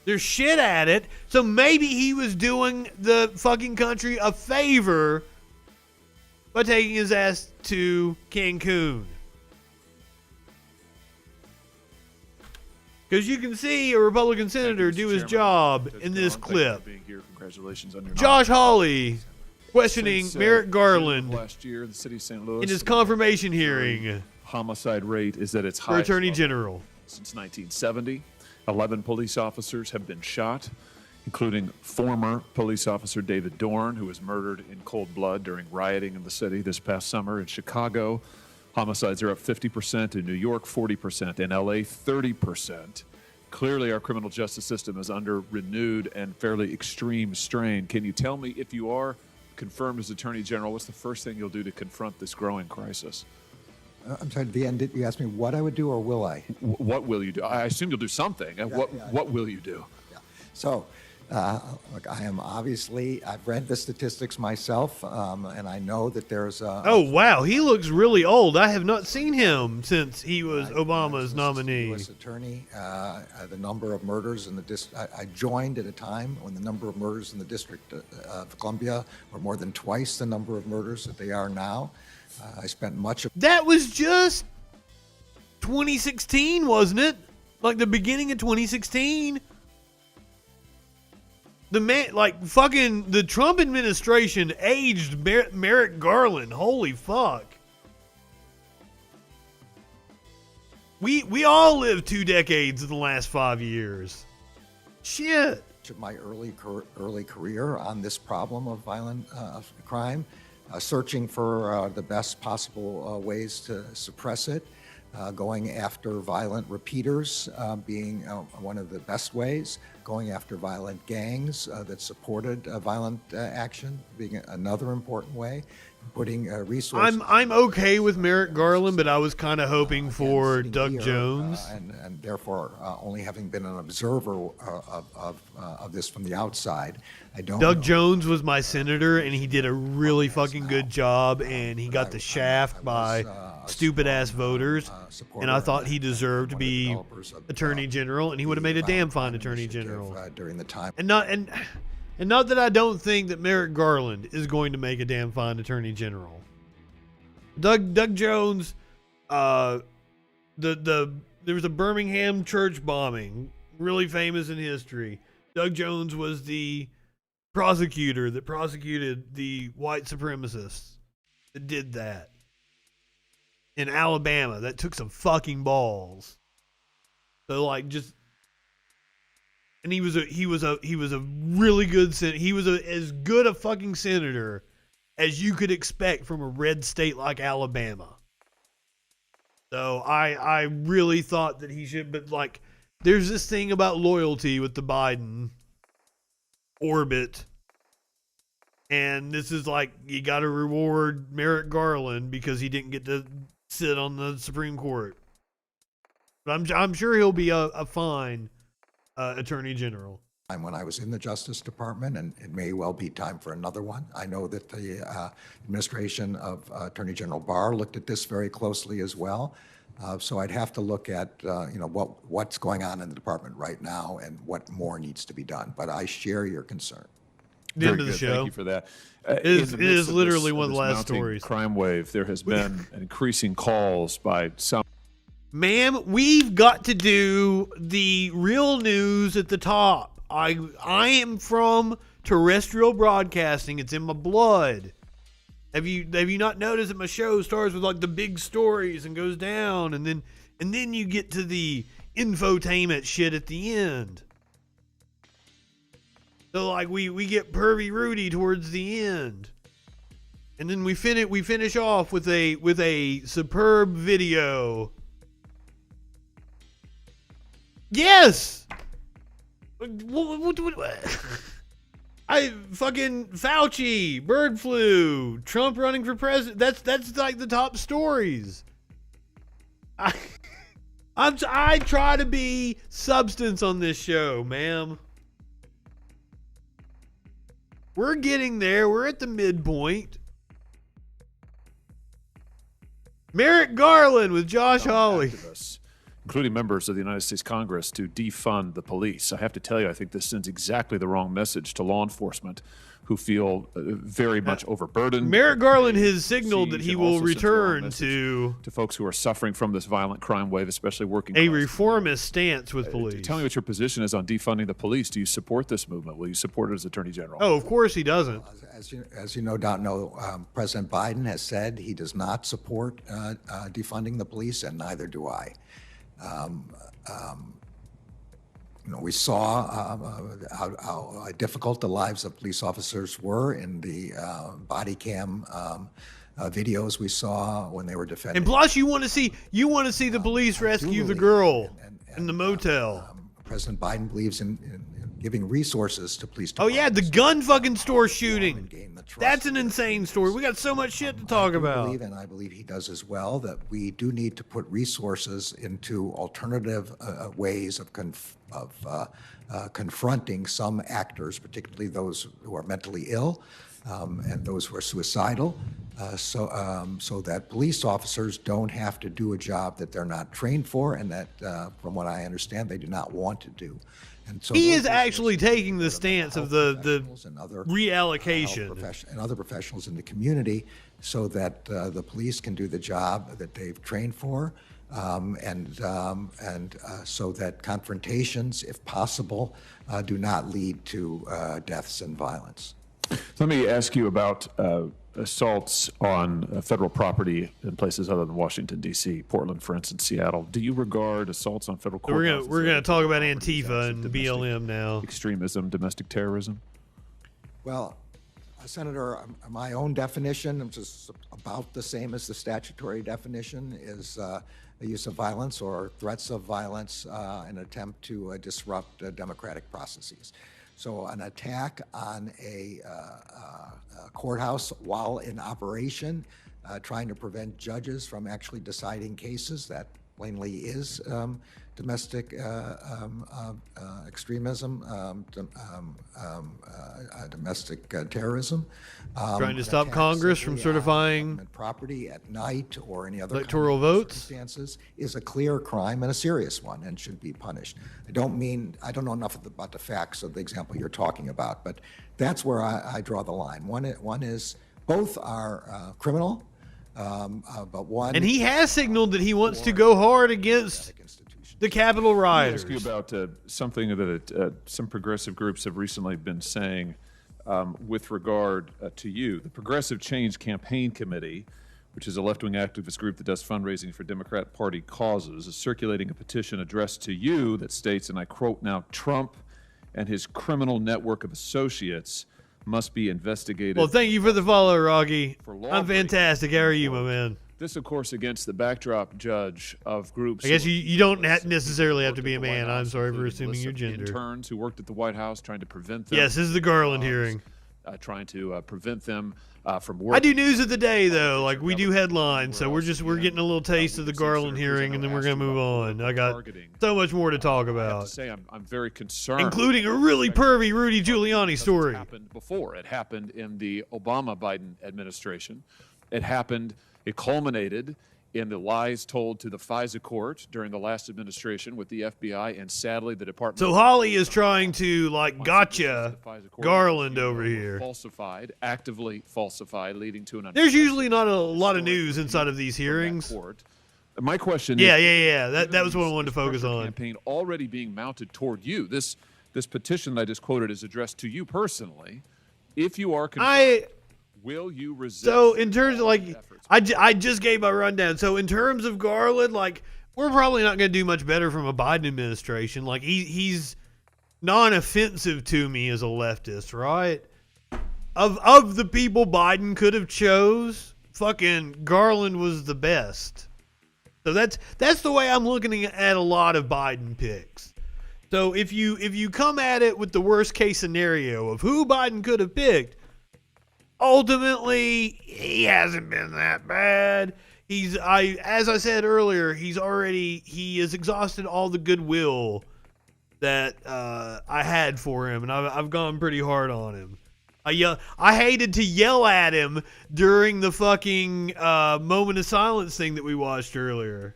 they're shit at it. So maybe he was doing the fucking country a favor by taking his ass to Cancun. Because you can see a Republican senator do his job in this clip. Josh Hawley questioning Merrick Garland last year, the city of St. Louis, in his confirmation hearing homicide rate is at its for highest Attorney level General. since 1970. 11 police officers have been shot, including former police officer David Dorn, who was murdered in cold blood during rioting in the city this past summer. In Chicago, homicides are up 50%, in New York 40%, in LA 30%. Clearly, our criminal justice system is under renewed and fairly extreme strain. Can you tell me, if you are confirmed as Attorney General, what's the first thing you'll do to confront this growing crisis? I'm sorry, at the end, did you ask me what I would do or will I? What will you do? I assume you'll do something. What will you do? Yeah. So, look, I am obviously, I've read the statistics myself, and I know that there's Oh, wow. He looks really old. I have not seen him since he was Obama's nominee. U.S. Attorney, the number of murders in the district, I joined at a time when the number of murders in the District of Columbia were more than twice the number of murders that they are now. I spent much of... That was just 2016, wasn't it? Like the beginning of 2016 The man, like, fucking the Trump administration aged Merrick Garland. Holy fuck. We all lived 2 decades in the last 5 years. Shit. My early career on this problem of violent crime, searching for the best possible ways to suppress it, going after violent repeaters being one of the best ways, going after violent gangs that supported violent action being another important way, putting resources. I'm okay with Merrick Garland, but I was kind of hoping for Doug Jones. And therefore, only having been an observer of this from the outside, I don't Doug know. Jones was my senator, and he did a really fucking good job, and he got the shaft by stupid-ass voters, and I thought he deserved to be Attorney General, and he would have made a damn fine Attorney General. During the time. And not that I don't think that Merrick Garland is going to make a damn fine Attorney General. Doug Jones, there was a Birmingham church bombing, really famous in history. Doug Jones was the prosecutor that prosecuted the white supremacists that did that in Alabama. That took some fucking balls. So like just. And he was a really good he was as good a fucking senator as you could expect from a red state like Alabama. So I really thought that he should, but like there's this thing about loyalty with the Biden orbit. And this is like you got to reward Merrick Garland because he didn't get to sit on the Supreme Court. But I'm sure he'll be a fine Attorney General. When I was in the Justice Department, and it may well be time for another one. I know that the administration of Attorney General Barr looked at this very closely as well. So I'd have to look at what's going on in the department right now and what more needs to be done. But I share your concern. The end of the show. Thank you for that. It is literally one of the last stories. Crime wave. There has been increasing calls by some. Ma'am, we've got to do the real news at the top. I am from terrestrial broadcasting. It's in my blood. Have you not noticed that my show starts with like the big stories and goes down and then you get to the infotainment shit at the end. So like we get Pervy Rudy towards the end. And then we finish off with a superb video. Yes. I fucking Fauci, bird flu, Trump running for president. That's like the top stories. I try to be substance on this show, ma'am. We're getting there. We're at the midpoint. Merrick Garland with Josh Hawley. Activists, including members of the United States Congress, to defund the police. I have to tell you, I think this sends exactly the wrong message to law enforcement who feel very much overburdened. Merrick Garland has signaled that he will return to folks who are suffering from this violent crime wave, especially working a class. reformist stance with police. Tell me what your position is on defunding the police. Do you support this movement? Will you support it as Attorney General? Oh, of course he doesn't. As you no doubt know, President Biden has said he does not support defunding the police, and neither do I. We saw how difficult the lives of police officers were in the body cam videos we saw when they were defending. And plus, you want to see the police rescue the girl in the motel. President Biden believes in giving resources to police Oh departments. yeah, the gun fucking store shooting. That's an insane story. We got so much shit to talk about. I believe he does as well, that we do need to put resources into alternative ways of confronting some actors, particularly those who are mentally ill and those who are suicidal, so that police officers don't have to do a job that they're not trained for and that, from what I understand, they do not want to do. And so he is actually taking the stance of the reallocation and other professionals in the community, so that the police can do the job that they've trained for, so that confrontations, if possible, do not lead to deaths and violence. Let me ask you about assaults on federal property in places other than Washington, D.C., Portland, for instance, Seattle. Do you regard assaults on federal courthouses? We're gonna talk about Antifa and BLM now. Extremism, domestic terrorism? Well, Senator, my own definition, which is about the same as the statutory definition, is the use of violence or threats of violence in an attempt to disrupt democratic processes. So an attack on a courthouse while in operation, trying to prevent judges from actually deciding cases, that plainly is domestic extremism, domestic terrorism. Trying to stop Congress from certifying property at night or any other electoral votes circumstances is a clear crime and a serious one and should be punished. I don't know enough about the facts of the example you're talking about, but that's where I draw the line. One is both are criminal, but one. And he has signaled that he wants to go hard against the Capitol rioters. Let me ask you about something that some progressive groups have recently been saying with regard to you. The Progressive Change Campaign Committee, which is a left-wing activist group that does fundraising for Democrat Party causes, is circulating a petition addressed to you that states, and I quote now, "Trump and his criminal network of associates must be investigated." Well, thank you for the follow, Rocky. I'm fantastic. How are you, my man? This, of course, against the backdrop, Judge, of groups. I guess you don't necessarily have to be a man. I'm sorry for assuming your gender. Interns who worked at the White House trying to prevent them. Yes, this is the Garland hearing. Trying to prevent them from working. I do news of the day, though. Like, we do headlines, so we're getting a little taste of the Garland hearing, and then we're going to move on. I got so much more to talk about. I have to say, I'm very concerned. Including a really pervy Rudy Giuliani story. It happened before. It happened in the Obama-Biden administration. It culminated in the lies told to the FISA court during the last administration with the FBI, and sadly the Department. So Holly is trying to, like, gotcha Garland over here. Actively falsified, leading to an. There's usually not a lot of news inside of these hearings. My question is. Yeah. That was what I wanted to focus on. Campaign already being mounted toward you. This petition that I just quoted is addressed to you personally. If you are confirmed, will you resist? So in terms of, like, I just gave my rundown. So in terms of Garland, like, we're probably not going to do much better from a Biden administration. Like, he's non-offensive to me as a leftist, right? Of the people Biden could have chose, fucking Garland was the best. So that's the way I'm looking at a lot of Biden picks. So if you come at it with the worst case scenario of who Biden could have picked, ultimately, he hasn't been that bad. As I said earlier, he has exhausted all the goodwill that I had for him, and I've gone pretty hard on him. I hated to yell at him during the fucking moment of silence thing that we watched earlier.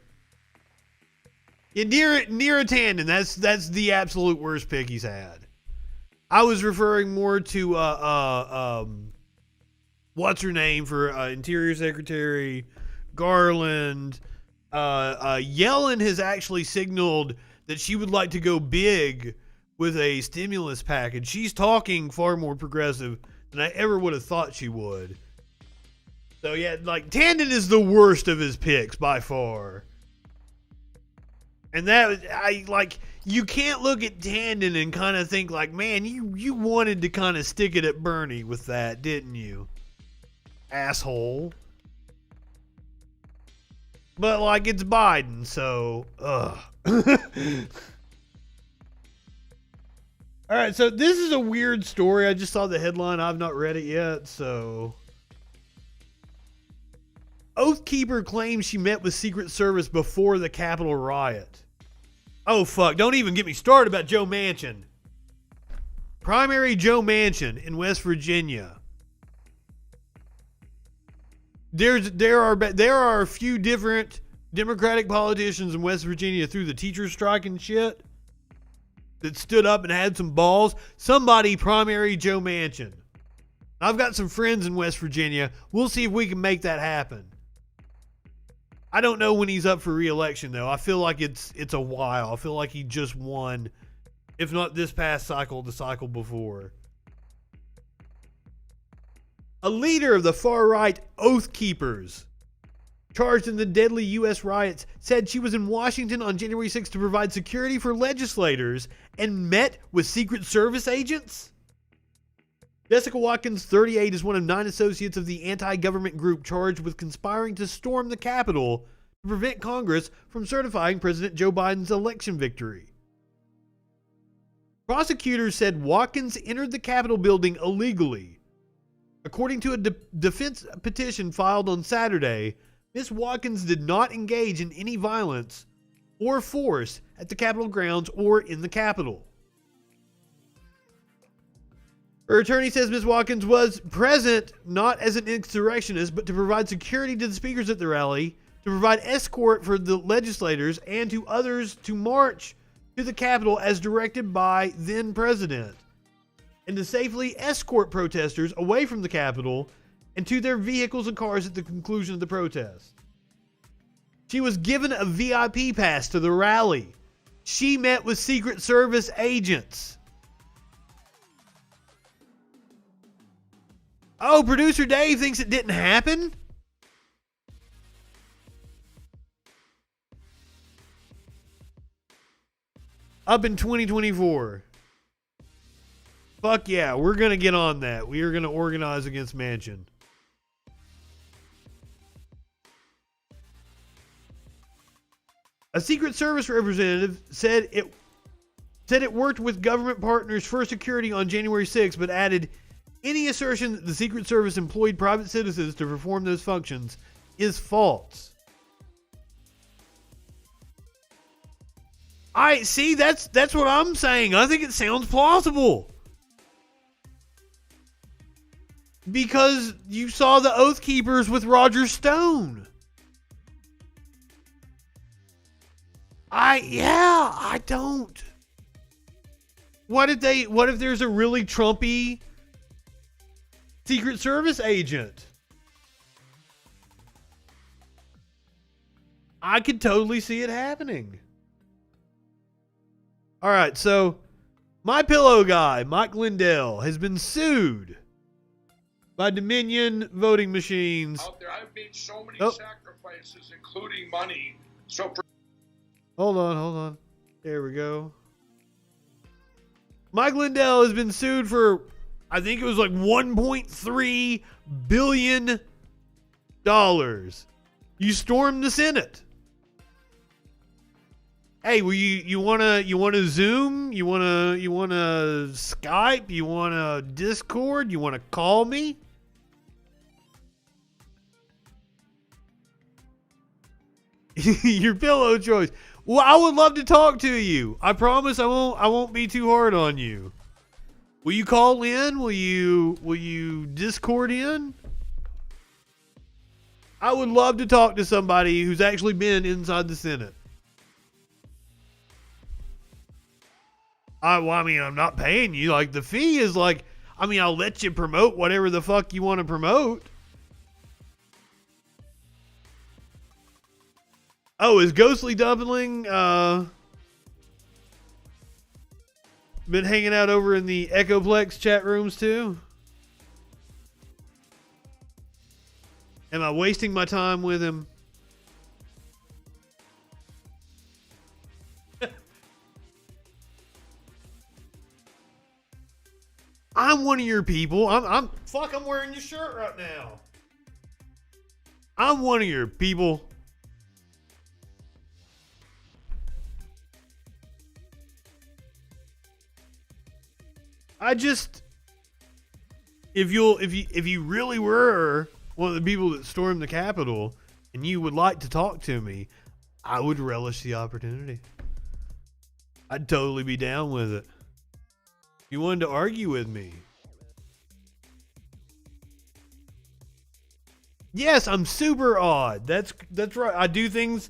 Yeah, Neera Tanden, that's the absolute worst pick he's had. I was referring more to what's her name for Interior Secretary Garland. Yellen has actually signaled that she would like to go big with a stimulus package. She's talking far more progressive than I ever would have thought she would. So yeah, like, Tanden is the worst of his picks by far. And you can't look at Tanden and kind of think like, man, you wanted to kind of stick it at Bernie with that, didn't you? Asshole. But, like, it's Biden, so ugh. All right, so this is a weird story. I just saw the headline. I've not read it yet, so. Oathkeeper claims she met with Secret Service before the Capitol riot. Oh, fuck. Don't even get me started about Joe Manchin. Primary Joe Manchin in West Virginia. There are a few different Democratic politicians in West Virginia through the teacher strike and shit that stood up and had some balls. Somebody primary Joe Manchin. I've got some friends in West Virginia. We'll see if we can make that happen. I don't know when he's up for re-election, though. I feel like it's a while. I feel like he just won, if not this past cycle, the cycle before. A leader of the far-right Oath Keepers, charged in the deadly U.S. riots, said she was in Washington on January 6th to provide security for legislators and met with Secret Service agents. Jessica Watkins, 38, is one of 9 associates of the anti-government group charged with conspiring to storm the Capitol to prevent Congress from certifying President Joe Biden's election victory. Prosecutors said Watkins entered the Capitol building illegally. According to a defense petition filed on Saturday, Ms. Watkins did not engage in any violence or force at the Capitol grounds or in the Capitol. Her attorney says Ms. Watkins was present not as an insurrectionist, but to provide security to the speakers at the rally, to provide escort for the legislators, and to others to march to the Capitol as directed by then President, and to safely escort protesters away from the Capitol and to their vehicles and cars at the conclusion of the protest. She was given a VIP pass to the rally. She met with Secret Service agents. Oh, producer Dave thinks it didn't happen? Up in 2024. Fuck yeah, we're going to get on that. We are going to organize against Manchin. A Secret Service representative said it worked with government partners for security on January 6th, but added, any assertion that the Secret Service employed private citizens to perform those functions is false. I see, that's what I'm saying. I think it sounds plausible. Because you saw the Oath Keepers with Roger Stone. I don't. What if there's a really Trumpy Secret Service agent? I could totally see it happening. All right, so My Pillow guy, Mike Lindell, has been sued by Dominion voting machines. Out there, I've made so many sacrifices, including money. So hold on. There we go. Mike Lindell has been sued for, I think it was like $1.3 billion. You stormed the Senate. Hey, well, you wanna Zoom? You wanna Skype? You wanna Discord? You wanna call me? Your pillow choice. Well, I would love to talk to you. I promise I won't be too hard on you. Will you call in? Will you Discord in? I would love to talk to somebody who's actually been inside the Senate. I mean, I'm not paying you. Like, the fee is like, I mean, I'll let you promote whatever the fuck you want to promote. Oh, is Ghostly Dumpling been hanging out over in the Echoplex chat rooms too? Am I wasting my time with him? I'm one of your people. I'm wearing your shirt right now. I'm one of your people. I just, if you really were one of the people that stormed the Capitol and you would like to talk to me, I would relish the opportunity. I'd totally be down with it. You wanted to argue with me. Yes, I'm super odd. That's right. I do things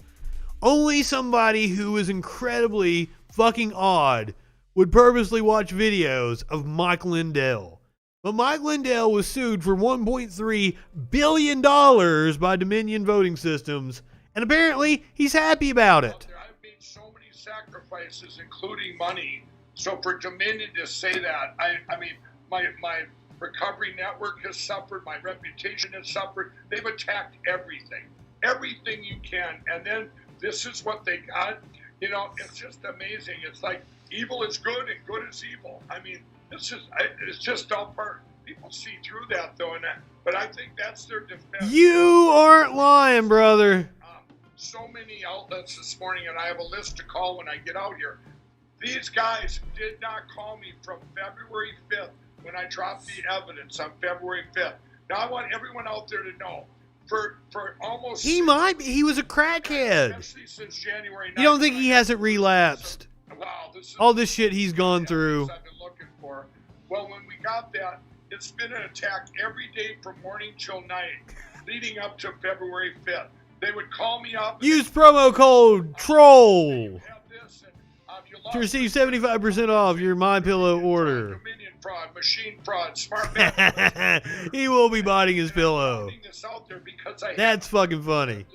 only somebody who is incredibly fucking odd would purposely watch videos of Mike Lindell. But Mike Lindell was sued for $1.3 billion by Dominion Voting Systems And apparently, he's happy about it. I've made so many sacrifices, including money. So for Dominion to say that, I mean, my recovery network has suffered, my reputation has suffered. They've attacked everything you can. And then this is what they got. You know, it's just amazing. It's like evil is good and good is evil. I mean, it's just all part. People see through that, though, but I think that's their defense. You aren't lying, brother. So many outlets this morning, and I have a list to call when I get out here. These guys did not call me from February 5th when I dropped the evidence on February 5th. Now, I want everyone out there to know, for almost... He was a crackhead. Especially since January 9th. You don't think he hasn't relapsed? Wow, all this shit he's gone through. I've been looking for. Well, when we got that, it's been an attack every day from morning till night, leading up to February 5th. They would call me up. Use promo code TROLL to receive 75% off your MyPillow order. Dominion fraud, machine fraud, smart He will be biting his pillow. That's fucking funny.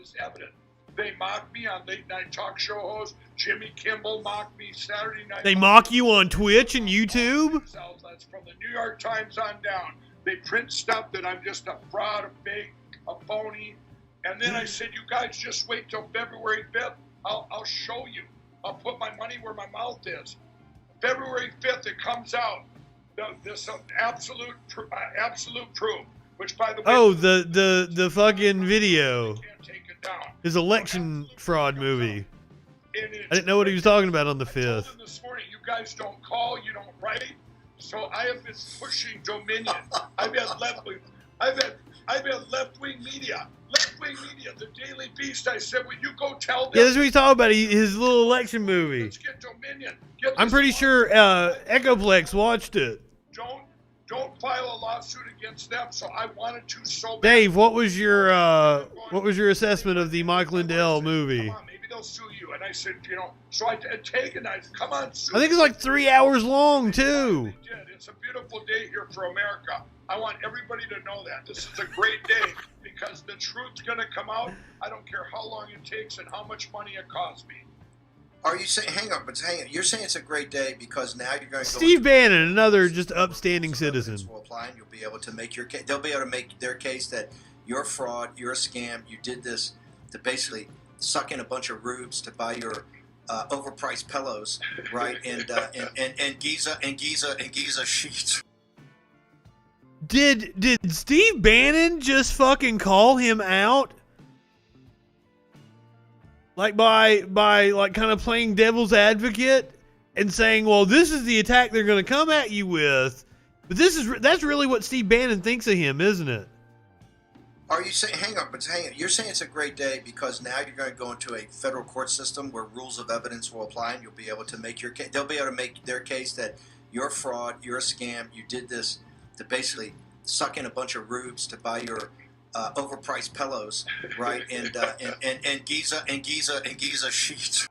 They mock me on late night talk show hosts. Jimmy Kimmel mocked me Saturday night. They mock you on Twitch and YouTube? Outlets from the New York Times on down. They print stuff that I'm just a fraud, a fake, a phony. And then I said, you guys just wait till February 5th. I'll show you. I'll put my money where my mouth is. February 5th, it comes out. This absolute proof. Which, by the way, oh, the fucking video. His election fraud movie. I didn't know what he was talking about on the 5th. This morning, you guys don't call, you don't write. So I have been pushing Dominion. I've had left-wing media. Left-wing media, the Daily Beast. I said, when you go tell them. Yeah, that's what he's talking about. His little election movie. Let's get Dominion. I'm pretty sure Echoplex watched it. Don't file a lawsuit against them. So I wanted to so bad. Dave, what was your assessment of the Mike Lindell movie? Come on, maybe they'll sue you. And I said, so I antagonized. Come on, sue. I think it's like 3 hours long too. They did. It's a beautiful day here for America. I want everybody to know that. This is a great day because the truth's going to come out. I don't care how long it takes and how much money it costs me. Are you saying, hang on. You're saying it's a great day because now you're going to Steve Bannon, another just upstanding citizen. Will apply and you'll be able to make your case. They'll be able to make their case that you're a fraud, you're a scam, you did this to basically suck in a bunch of rubes to buy your overpriced pillows, right? And Giza sheets. Did Steve Bannon just fucking call him out? Like by like kind of playing devil's advocate and saying, well, this is the attack they're going to come at you with. But that's really what Steve Bannon thinks of him, isn't it? Are you saying, hang on. You're saying it's a great day because now you're going to go into a federal court system where rules of evidence will apply and you'll be able to make your case. They'll be able to make their case that you're a fraud, you're a scam, you did this to basically suck in a bunch of rubes to buy your overpriced pillows, right? And Giza sheets.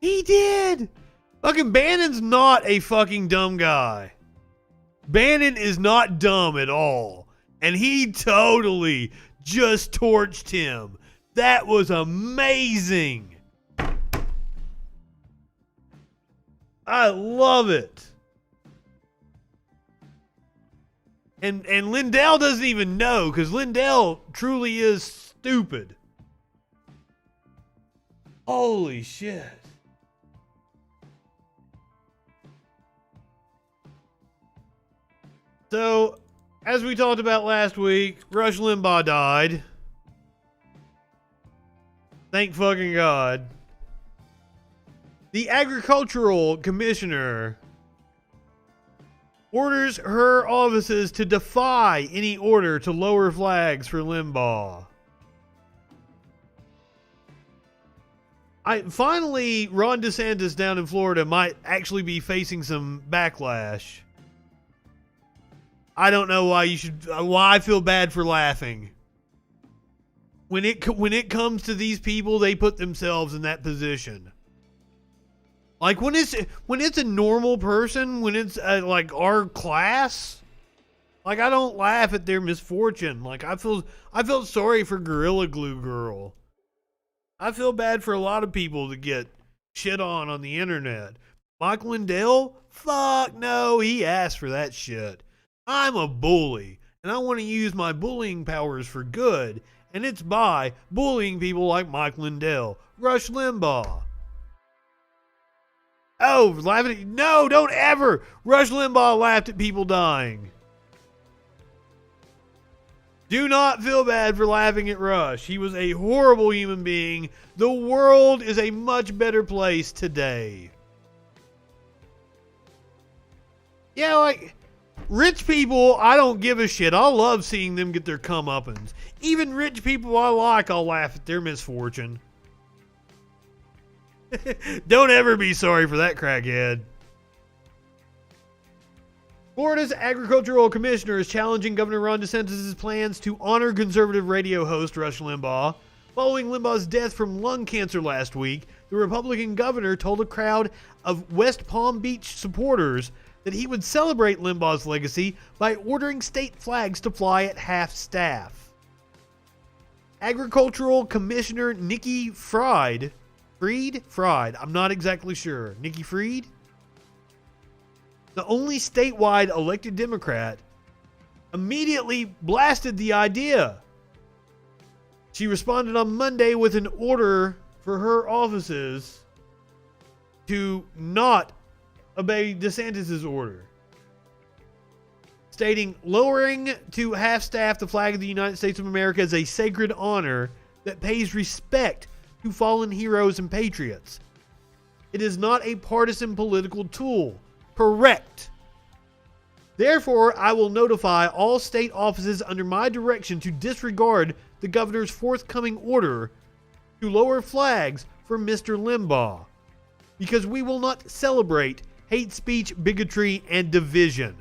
He did. Fucking Bannon's not a fucking dumb guy. Bannon is not dumb at all, and he totally just torched him. That was amazing. I love it. And Lindell doesn't even know because Lindell truly is stupid. Holy shit. So, as we talked about last week, Rush Limbaugh died. Thank fucking God. The agricultural commissioner orders her offices to defy any order to lower flags for Limbaugh. Finally, Ron DeSantis down in Florida might actually be facing some backlash. I don't know why I feel bad for laughing. When it comes to these people, they put themselves in that position. Like when it's a normal person, when it's like our class, Like, I don't laugh at their misfortune. Like, I felt sorry for Gorilla Glue Girl. I feel bad for a lot of people that get shit on the internet. Mike Lindell? Fuck no, he asked for that shit. I'm a bully, and I want to use my bullying powers for good, and it's by bullying people like Mike Lindell, Rush Limbaugh. Oh, laughing at, no, don't ever! Rush Limbaugh laughed at people dying. Do not feel bad for laughing at Rush. He was a horrible human being. The world is a much better place today. Yeah, like, rich people, I don't give a shit. I love seeing them get their comeuppance. Even rich people I like, I'll laugh at their misfortune. Don't ever be sorry for that crackhead. Florida's agricultural commissioner is challenging Governor Ron DeSantis' plans to honor conservative radio host Rush Limbaugh. Following Limbaugh's death from lung cancer last week, the Republican governor told a crowd of West Palm Beach supporters that he would celebrate Limbaugh's legacy by ordering state flags to fly at half-staff. Agricultural Commissioner Nikki Fried, I'm not exactly sure. Nikki Fried? The only statewide elected Democrat, immediately blasted the idea. She responded on Monday with an order for her offices to not obey DeSantis' order, stating, lowering to half-staff the flag of the United States of America is a sacred honor that pays respect to fallen heroes and patriots. It is not a partisan political tool. Correct. Therefore, I will notify all state offices under my direction to disregard the governor's forthcoming order to lower flags for Mr. Limbaugh, because we will not celebrate hate speech, bigotry, and division.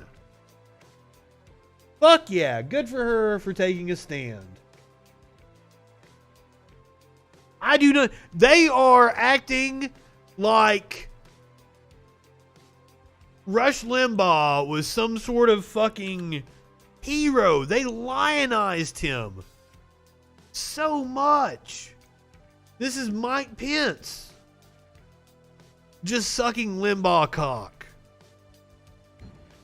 Fuck yeah, good for her for taking a stand. I do not. They are acting like Rush Limbaugh was some sort of fucking hero. They lionized him so much. This is Mike Pence just sucking Limbaugh cock.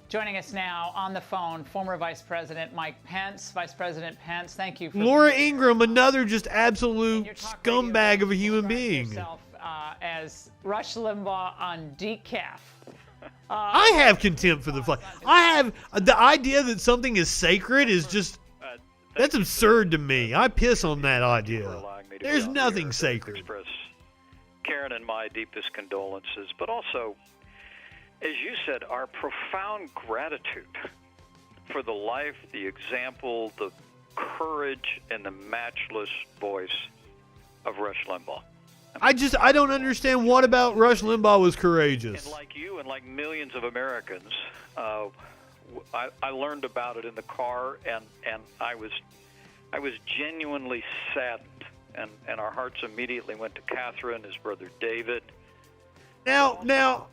Joining us now on the phone, former Vice President Mike Pence. Vice President Pence, thank you for Laura Ingraham, another just absolute scumbag of a human being. Yourself, as Rush Limbaugh on decaf. I have contempt for the flag. I have the idea that something is sacred is just that's absurd to me. I piss on that idea. There's nothing sacred. Express Karen and my deepest condolences, but also, as you said, our profound gratitude for the life, the example, the courage, and the matchless voice of Rush Limbaugh. I don't understand what about Rush Limbaugh was courageous. And like you and like millions of Americans, I learned about it in the car, and I was genuinely saddened, and our hearts immediately went to Catherine, his brother David. Now,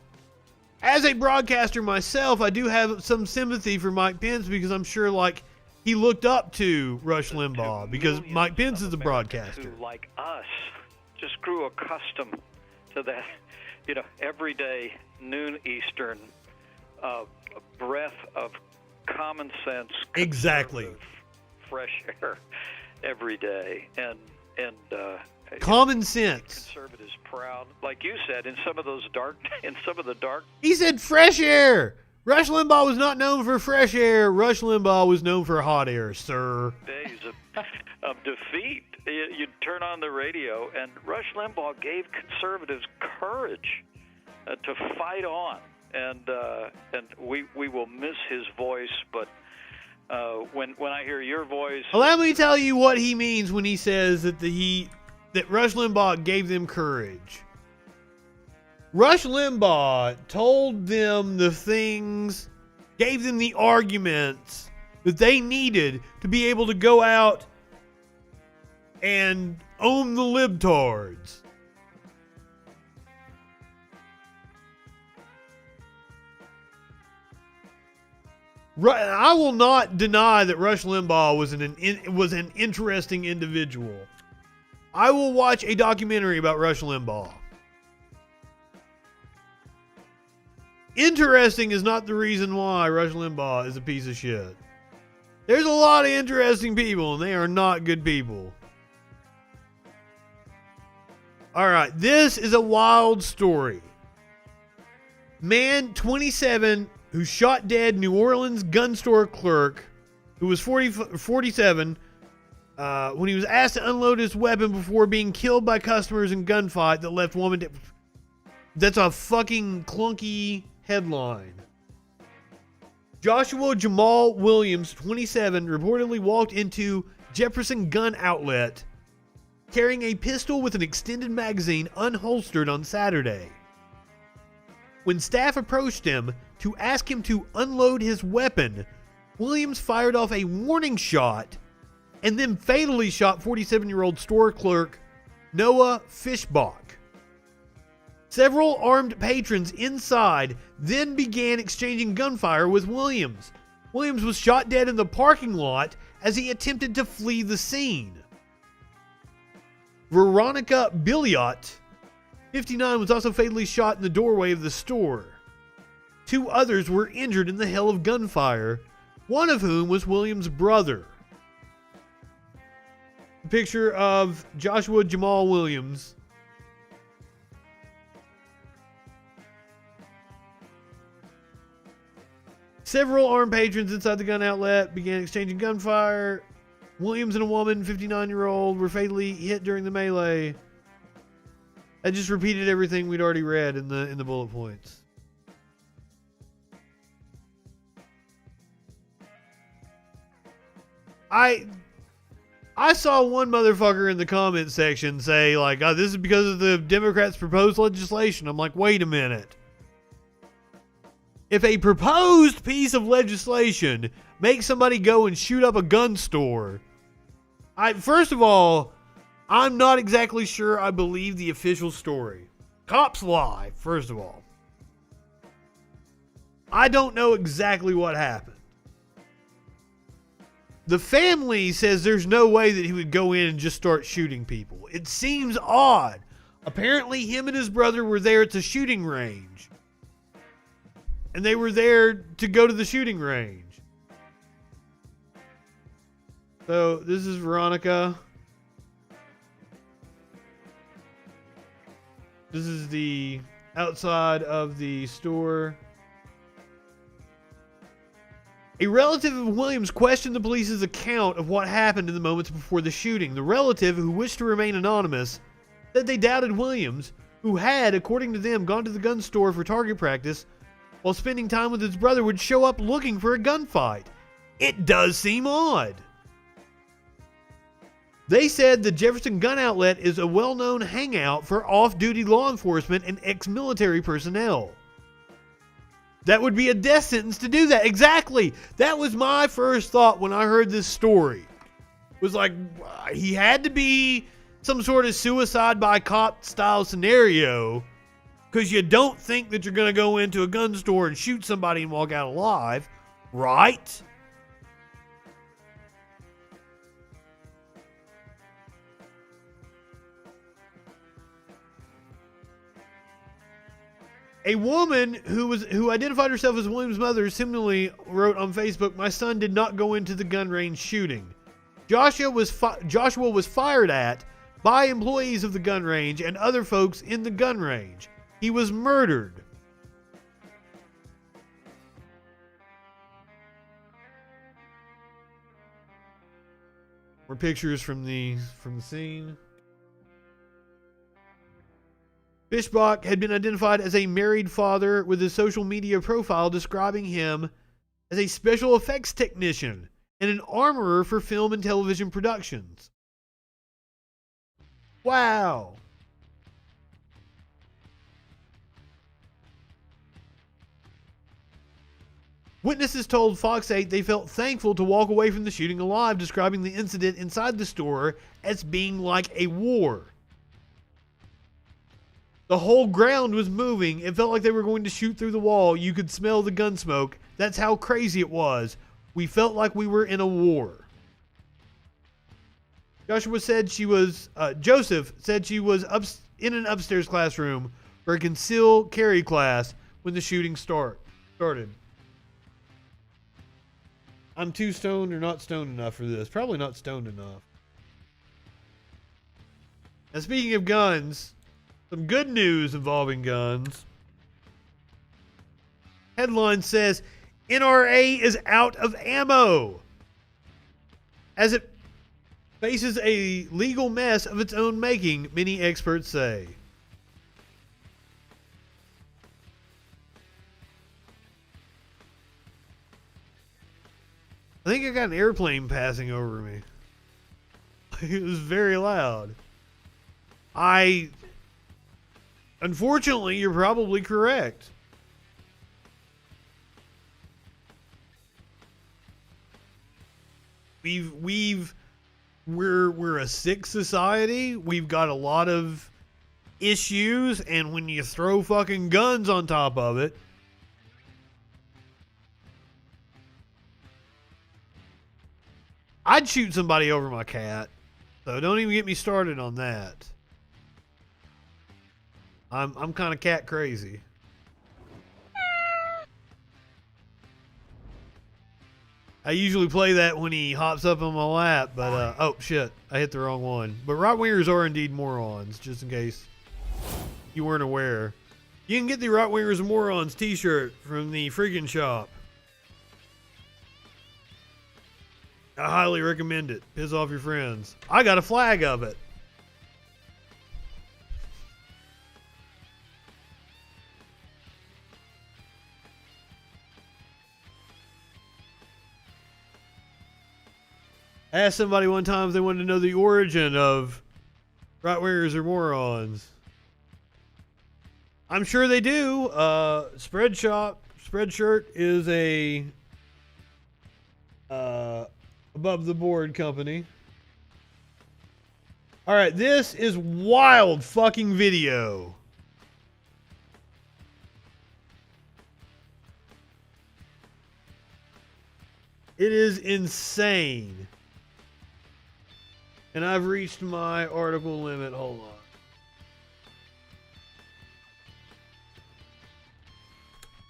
as a broadcaster myself, I do have some sympathy for Mike Pence because I'm sure, like, he looked up to Rush Limbaugh because Mike Pence is a broadcaster. Who, like us, just grew accustomed to that, everyday noon Eastern breath of common sense, exactly, fresh air every day, and common sense. Conservatives proud, like you said, in some of the dark. He said fresh air. Rush Limbaugh was not known for fresh air. Rush Limbaugh was known for hot air, sir. Days of defeat. You'd turn on the radio, and Rush Limbaugh gave conservatives courage to fight on, and we will miss his voice. But when I hear your voice, allow me to tell you what he means when he says that that Rush Limbaugh gave them courage. Rush Limbaugh told them the things, gave them the arguments that they needed to be able to go out and own the libtards. I will not deny that Rush Limbaugh was an interesting individual. I will watch a documentary about Rush Limbaugh. Interesting is not the reason why Rush Limbaugh is a piece of shit. There's a lot of interesting people, and they are not good people. All right, this is a wild story. Man, 27, who shot dead New Orleans gun store clerk, who was 47, when he was asked to unload his weapon before being killed by customers in gunfight that left woman dead. That's a fucking clunky headline. Joshua Jamal Williams, 27, reportedly walked into Jefferson Gun Outlet carrying a pistol with an extended magazine unholstered on Saturday. When staff approached him to ask him to unload his weapon, Williams fired off a warning shot and then fatally shot 47-year-old store clerk Noah Fishbach. Several armed patrons inside then began exchanging gunfire with Williams. Williams was shot dead in the parking lot as he attempted to flee the scene. Veronica Billiot, 59, was also fatally shot in the doorway of the store. 2 others were injured in the hail of gunfire, one of whom was Williams' brother. A picture of Joshua Jamal Williams. Several armed patrons inside the gun outlet began exchanging gunfire. Williams and a woman, 59-year-old, were fatally hit during the melee. I just repeated everything we'd already read in the bullet points. I saw one motherfucker in the comment section say, like, oh, this is because of the Democrats' proposed legislation. I'm like, wait a minute. If a proposed piece of legislation makes somebody go and shoot up a gun store, first of all, I'm not exactly sure I believe the official story. Cops lie, first of all. I don't know exactly what happened. The family says there's no way that he would go in and just start shooting people. It seems odd. Apparently, him and his brother were there at the shooting range. And they were there to go to the shooting range. So, this is Veronica. This is the outside of the store. A relative of Williams questioned the police's account of what happened in the moments before the shooting. The relative, who wished to remain anonymous, said they doubted Williams, who had, according to them, gone to the gun store for target practice, while spending time with his brother, would show up looking for a gunfight. It does seem odd. They said the Jefferson Gun Outlet is a well-known hangout for off-duty law enforcement and ex-military personnel. That would be a death sentence to do that. Exactly. That was my first thought when I heard this story. It was like, he had to be some sort of suicide by cop style scenario, because you don't think that you're going to go into a gun store and shoot somebody and walk out alive, right? A woman who identified herself as Williams' mother similarly wrote on Facebook, "My son did not go into the gun range shooting. Joshua was fired at by employees of the gun range and other folks in the gun range. He was murdered." More pictures from the scene. Fishbach had been identified as a married father, with his social media profile describing him as a special effects technician and an armorer for film and television productions. Wow. Witnesses told Fox 8 they felt thankful to walk away from the shooting alive, describing the incident inside the store as being like a war. The whole ground was moving. It felt like they were going to shoot through the wall. You could smell the gun smoke. That's how crazy it was. We felt like we were in a war. Joseph said she was in an upstairs classroom for a concealed carry class when the shooting started. I'm too stoned or not stoned enough for this. Probably not stoned enough. Now, speaking of guns, some good news involving guns. Headline says, NRA is out of ammo as it faces a legal mess of its own making, many experts say. I think I got an airplane passing over me. It was very loud. Unfortunately, you're probably correct. We're a sick society. We've got a lot of issues, and when you throw fucking guns on top of it, I'd shoot somebody over my cat. So don't even get me started on that. I'm kind of cat crazy. I usually play that when he hops up on my lap, but oh shit, I hit the wrong one. But right-wingers are indeed morons, just in case you weren't aware. You can get the Right-Wingers and Morons t-shirt from the FREAKIN shop. I highly recommend it. Piss off your friends. I got a flag of it. I asked somebody one time if they wanted to know the origin of right-wingers or morons. I'm sure they do. Spreadshirt is a above the board company. All right, this is wild fucking video. It is insane. And I've reached my article limit. Hold on.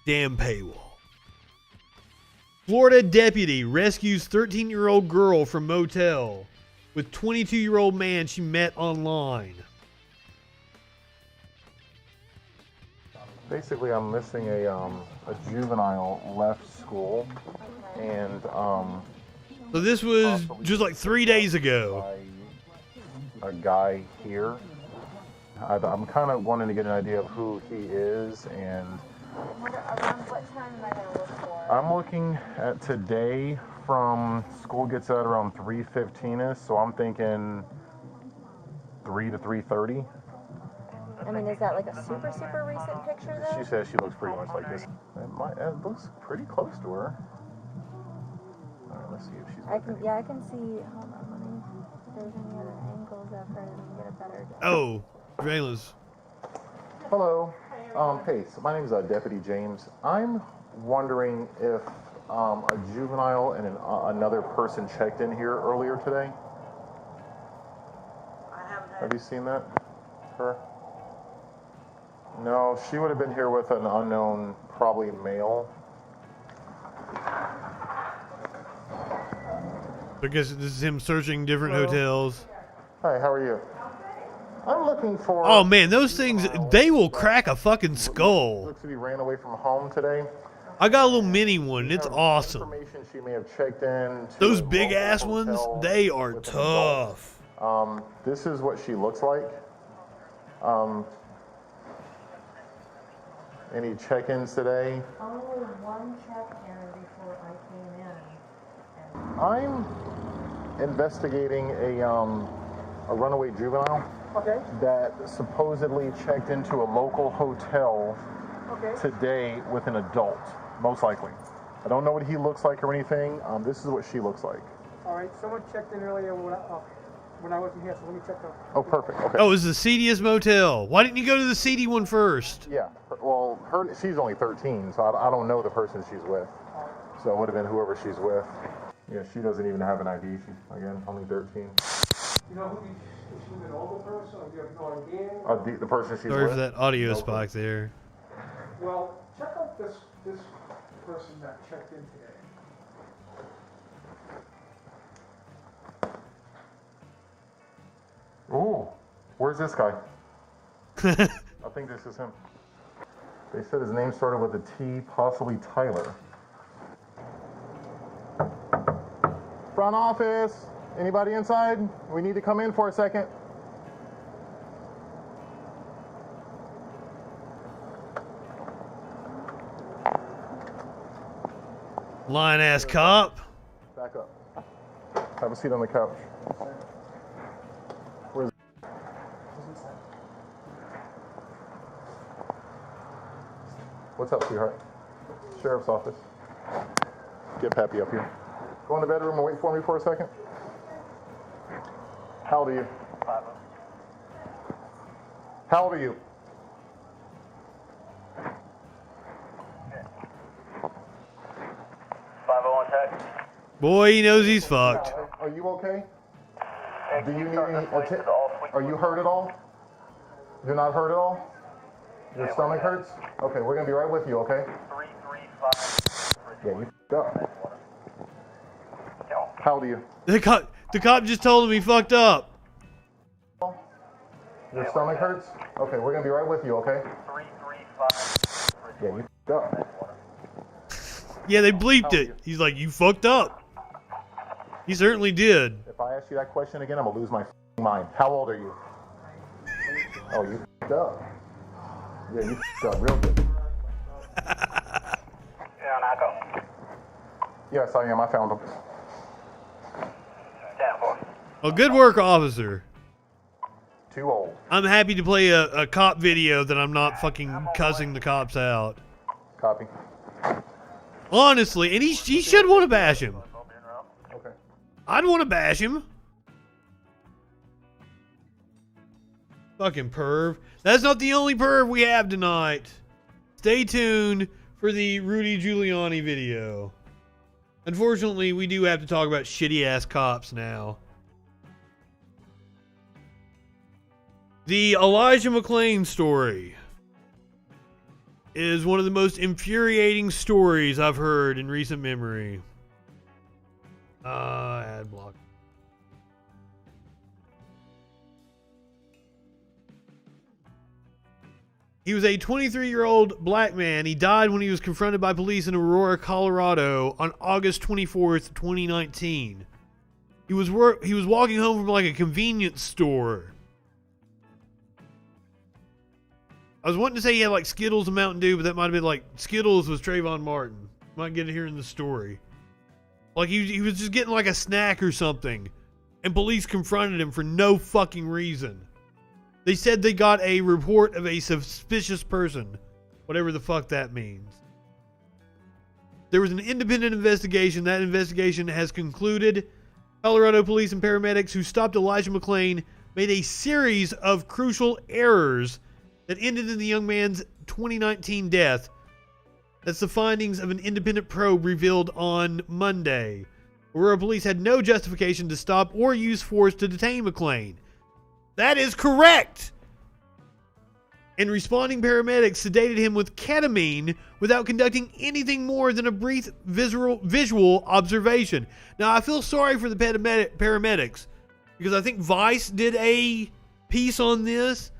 Damn paywall. Florida deputy rescues 13-year-old girl from motel with 22-year-old man she met online. Basically, I'm missing a juvenile left school, and so this was just like 3 days ago. A guy here. I'm kind of wanting to get an idea of who he is, and around what time am I going to look for? I'm looking at today. From school gets out around 3:15ish, so I'm thinking 3 to 3:30. I mean, is that like a super recent picture though? She says she looks pretty much like this. It looks pretty close to her. All right, let's see if she's. I can see. Hold on, let me. If there's any other angles of her, then we get a better. Oh, Valens. Hello. Hey, so my name is Deputy James. I'm wondering if a juvenile and another person checked in here earlier today. Have you seen that? Her? No, she would have been here with an unknown, probably male. Because this is him searching different hotels. Hi, how are you? I'm looking for... Oh man, those things, they will crack a fucking skull. Looks like he ran away from home today. I got a little mini one. It's awesome. Information she may have checked in. Those big ass ones, they are tough. This is what she looks like. Any check-ins today? Only one check-in before I came in. I'm investigating a runaway juvenile that supposedly checked into a local hotel today with an adult, most likely. I don't know what he looks like or anything. This is what she looks like. All right, someone checked in earlier. when I wasn't here, so let me check out. Oh, perfect. Okay. Oh, it was the seediest motel. Why didn't you go to the seedy one first? Yeah. Well, she's only 13, so I don't know the person she's with. So it would have been whoever she's with. Yeah, she doesn't even have an ID. She's, again, only 13. You know who is she an older person, or you have no idea? The person she's Sorry with? for that audio No spike there. Well, check out this person that checked in today. Ooh, where's this guy? I think this is him. They said his name started with a T, possibly Tyler. Front office, anybody inside? We need to come in for a second. Lying ass cop. Back up. Have a seat on the couch. Where's What's up, sweetheart? Sheriff's office. Get Pappy up here. Go in the bedroom and wait for me for a second. How old are you? 5. How old are you? Boy, he knows he's fucked. Are you okay? Do you need any attention? Are you hurt at all? You're not hurt at all? Your stomach hurts? Okay, we're gonna be right with you, okay? 335. Yeah, you f***ed up. How old are you? The cop just told him he fucked up. Your stomach hurts? Okay, we're gonna be right with you, okay? 335. Yeah, you f***ed up. Yeah, they bleeped it. He's like, you fucked up. He certainly did. If I ask you that question again, I'm gonna lose my mind. How old are you? Oh, you f***ed up. Yeah, you f***ed up real good. Yes, I am. I found him. Oh, good work, officer. Too old. I'm happy to play a cop video that I'm not fucking cussing the cops out. Copy. Honestly, and he should want to bash him. Okay. I'd want to bash him. Fucking perv. That's not the only perv we have tonight. Stay tuned for the Rudy Giuliani video. Unfortunately, we do have to talk about shitty ass cops now. The Elijah McClain story is one of the most infuriating stories I've heard in recent memory. Ad block. He was a 23-year-old black man. He died when he was confronted by police in Aurora, Colorado on August 24th, 2019. He was walking home from like a convenience store. I was wanting to say he had like Skittles and Mountain Dew, but that might have been like Skittles was Trayvon Martin. Might get it here in the story. Like he was just getting like a snack or something, and police confronted him for no fucking reason. They said they got a report of a suspicious person, whatever the fuck that means. There was an independent investigation. That investigation has concluded. Colorado police and paramedics who stopped Elijah McClain made a series of crucial errors that ended in the young man's 2019 death. That's the findings of an independent probe revealed on Monday. Aurora police had no justification to stop or use force to detain McClain. That is correct! And responding paramedics sedated him with ketamine without conducting anything more than a brief visual observation. Now, I feel sorry for the paramedics because I think Vice did a piece on this,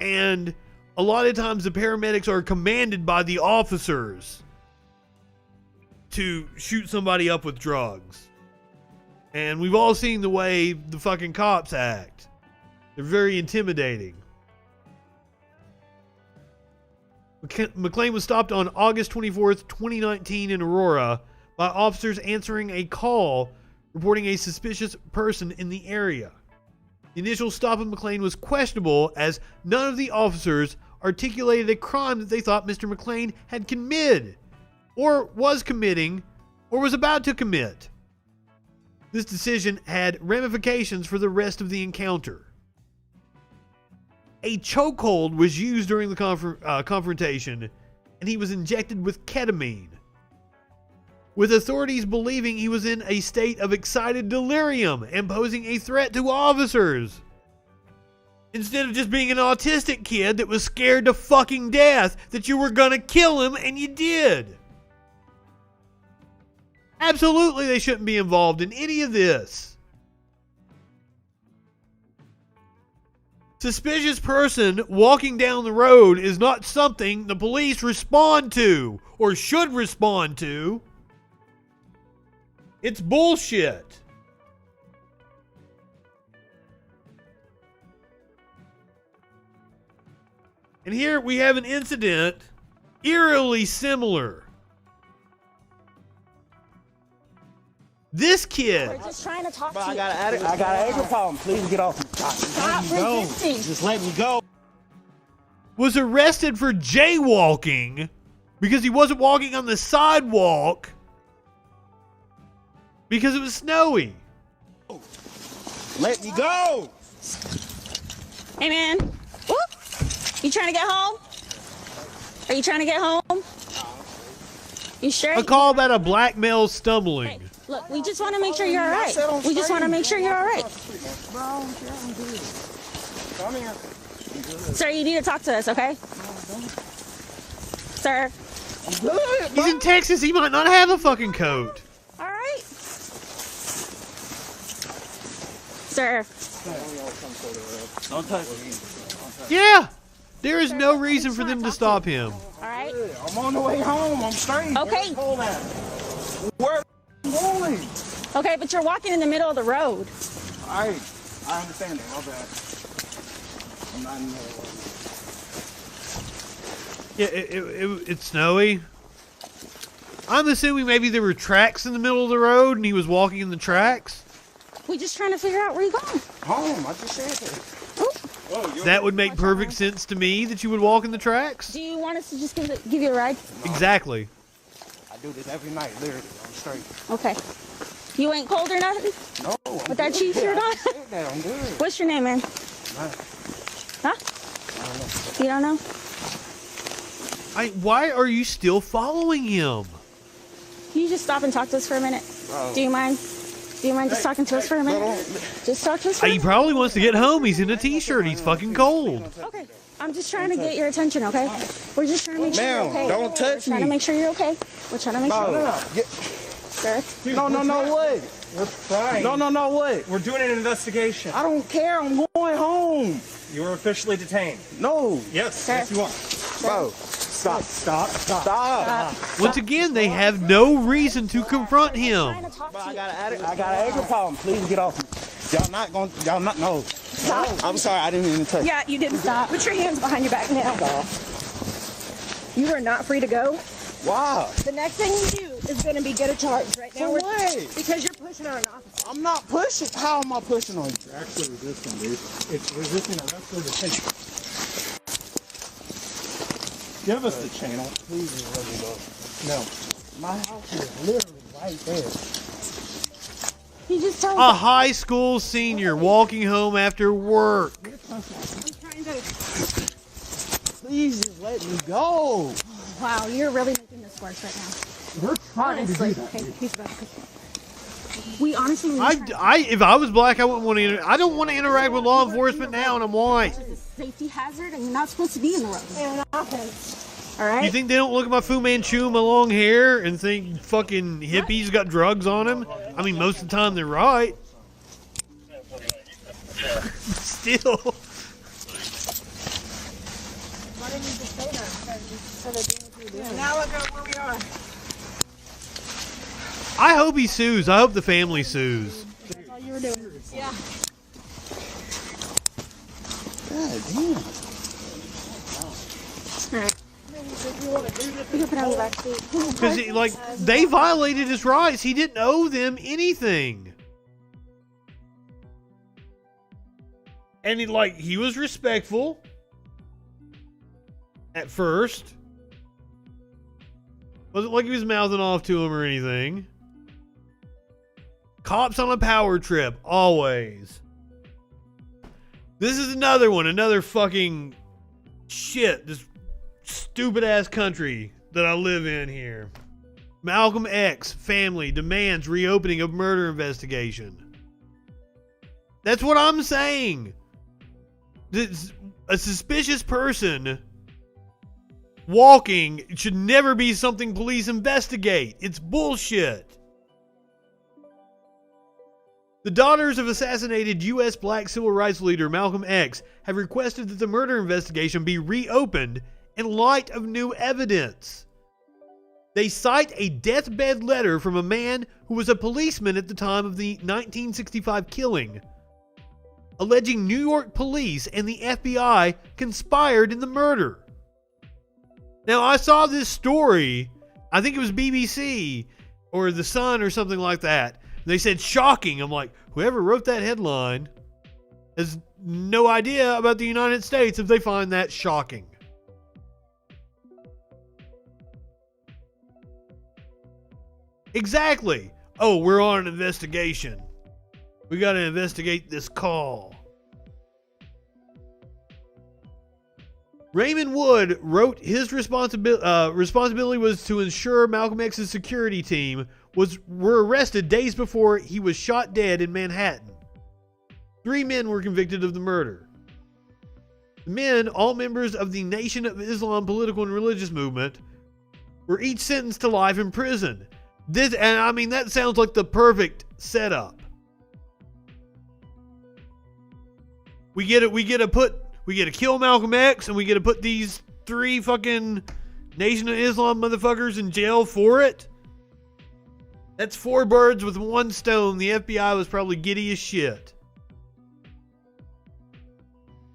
and a lot of times the paramedics are commanded by the officers to shoot somebody up with drugs. And we've all seen the way the fucking cops act. They're very intimidating. McClain was stopped on August 24th, 2019 in Aurora by officers answering a call reporting a suspicious person in the area. The initial stop of McClain was questionable as none of the officers articulated a crime that they thought Mr. McClain had committed, or was committing, or was about to commit. this decision had ramifications for the rest of the encounter. A chokehold was used during the confrontation, and he was injected with ketamine, with authorities believing he was in a state of excited delirium and posing a threat to officers, instead of just being an autistic kid that was scared to fucking death that you were gonna kill him, and you did. Absolutely, they shouldn't be involved in any of this. Suspicious person walking down the road is not something the police respond to or should respond to. It's bullshit. And here we have an incident eerily similar. This kid. We're just trying to talk to you. I got an anger problem. Please get off me. Stop resisting. Just let me go. Was arrested for jaywalking because he wasn't walking on the sidewalk because it was snowy. Let me go. Hey, man. Whoop. You trying to get home? Are you trying to get home? You sure? A call about a black male stumbling. Hey, look, we just want to make sure you're all right. We just want to make sure you're all right. Come here. Sir, you need to talk to us, okay? Sir. He's in Texas. He might not have a fucking coat. All right. Sir. Don't touch me. Yeah. There is no reason for them to stop him. All right. I'm on the way home. I'm straight. Okay. Where am I going? Okay, but you're walking in the middle of the road. All right. I understand that. My bad. I'm not in the middle of Yeah, it's snowy. I'm assuming maybe there were tracks in the middle of the road and he was walking in the tracks. We just trying to figure out where you're going. home. I just said that. That would make perfect sense to me that you would walk in the tracks. Do you want us to just give you a ride? Exactly. I do this every night, literally. I'm straight. Okay. You ain't cold or nothing? No. With that cheap shirt on? I'm good. What's your name, man? Huh? You don't know? Why are you still following him? Can you just stop and talk to us for a minute? Bro. Do you mind? Do you mind just talking to us for a minute? Just talk to us for a He minute. probably wants to get home. He's in a t-shirt. He's fucking cold. Okay. I'm just trying to get your attention, okay? We're just trying to make sure you're Ma'am, okay. don't touch We're trying to me. make sure you're okay. We're trying to make sure you're okay. Sir? No, what? We're trying. No, what? We're doing an investigation. I don't care. I'm going home. You are officially detained. No. Yes, yes you are. Bro, stop. Once again, they have no reason to confront him. Bro, I got an anger problem. Please get off me. No. Stop. I'm sorry, I didn't mean to touch. Yeah, you didn't stop. Put your hands behind your back now. You are not free to go. Wow. The next thing you do is going to be get a charge right now. For what? Because you're pushing on an officer. I'm not pushing. How am I pushing on you? You're actually resisting, dude. It's resisting arrest or detention. Give us the channel. Please just let me go. No. My house is literally right there. He just told A high school senior walking home after work. Please just let me go. Wow, you're really making this worse right now. We're trying Honestly. to do that. Okay, he's about to We honestly If I was black, I wouldn't want to. I don't want to interact with law enforcement now, and I'm white. It's a safety hazard, and you're not supposed to be in the road. All right. You think they don't look at my Fu Manchu, my long hair, and think fucking hippies got drugs on them? I mean, most of the time they're right. Still. Why didn't you just say that? Now look at where we are. I hope he sues. I hope the family sues. That's all you were doing. Yeah. God damn. All right. You can put on the back seat. Because, they violated his rights. He didn't owe them anything. And, he was respectful at first. Wasn't like he was mouthing off to him or anything. Cops on a power trip, always. This is another one, another fucking shit, this stupid ass country that I live in here. Malcolm X family demands reopening of murder investigation. That's what I'm saying. A suspicious person walking should never be something police investigate. It's bullshit. The daughters of assassinated U.S. black civil rights leader Malcolm X have requested that the murder investigation be reopened in light of new evidence. They cite a deathbed letter from a man who was a policeman at the time of the 1965 killing, alleging New York police and the FBI conspired in the murder. Now, I saw this story, I think it was BBC or The Sun or something like that. They said shocking. I'm like, whoever wrote that headline has no idea about the United States if they find that shocking. Exactly. Oh, we're on an investigation. We got to investigate this call. Raymond Wood wrote his responsibility was to ensure Malcolm X's security team were arrested days before he was shot dead in Manhattan. 3 men were convicted of the murder. The men, all members of the Nation of Islam political and religious movement, were each sentenced to life in prison. That sounds like the perfect setup. We get to kill Malcolm X, and we get to put these 3 fucking Nation of Islam motherfuckers in jail for it. That's 4 birds with 1 stone. The FBI was probably giddy as shit.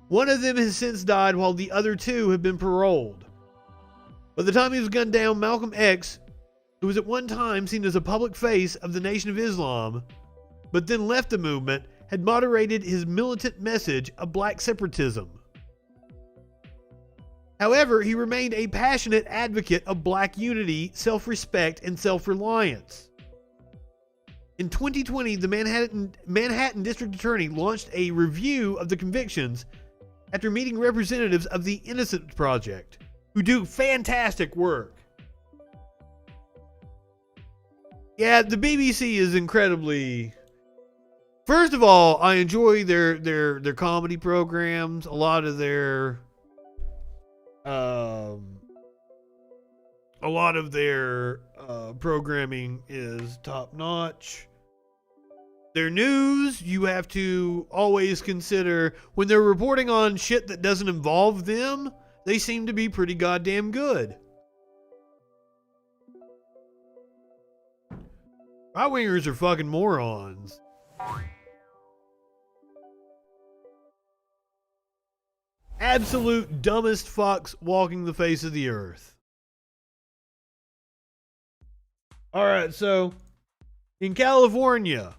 One of them has since died, while the other 2 have been paroled. By the time he was gunned down, Malcolm X, who was at one time seen as a public face of the Nation of Islam, but then left the movement, had moderated his militant message of black separatism. However, he remained a passionate advocate of black unity, self-respect, and self-reliance. In 2020, the Manhattan District Attorney launched a review of the convictions after meeting representatives of the Innocence Project, who do fantastic work. Yeah, the BBC is incredibly... First of all, I enjoy their comedy programs. A lot of their programming is top notch. Their news, you have to always consider when they're reporting on shit that doesn't involve them, they seem to be pretty goddamn good. Right-wingers are fucking morons. Absolute dumbest fucks walking the face of the earth. Alright, so in California,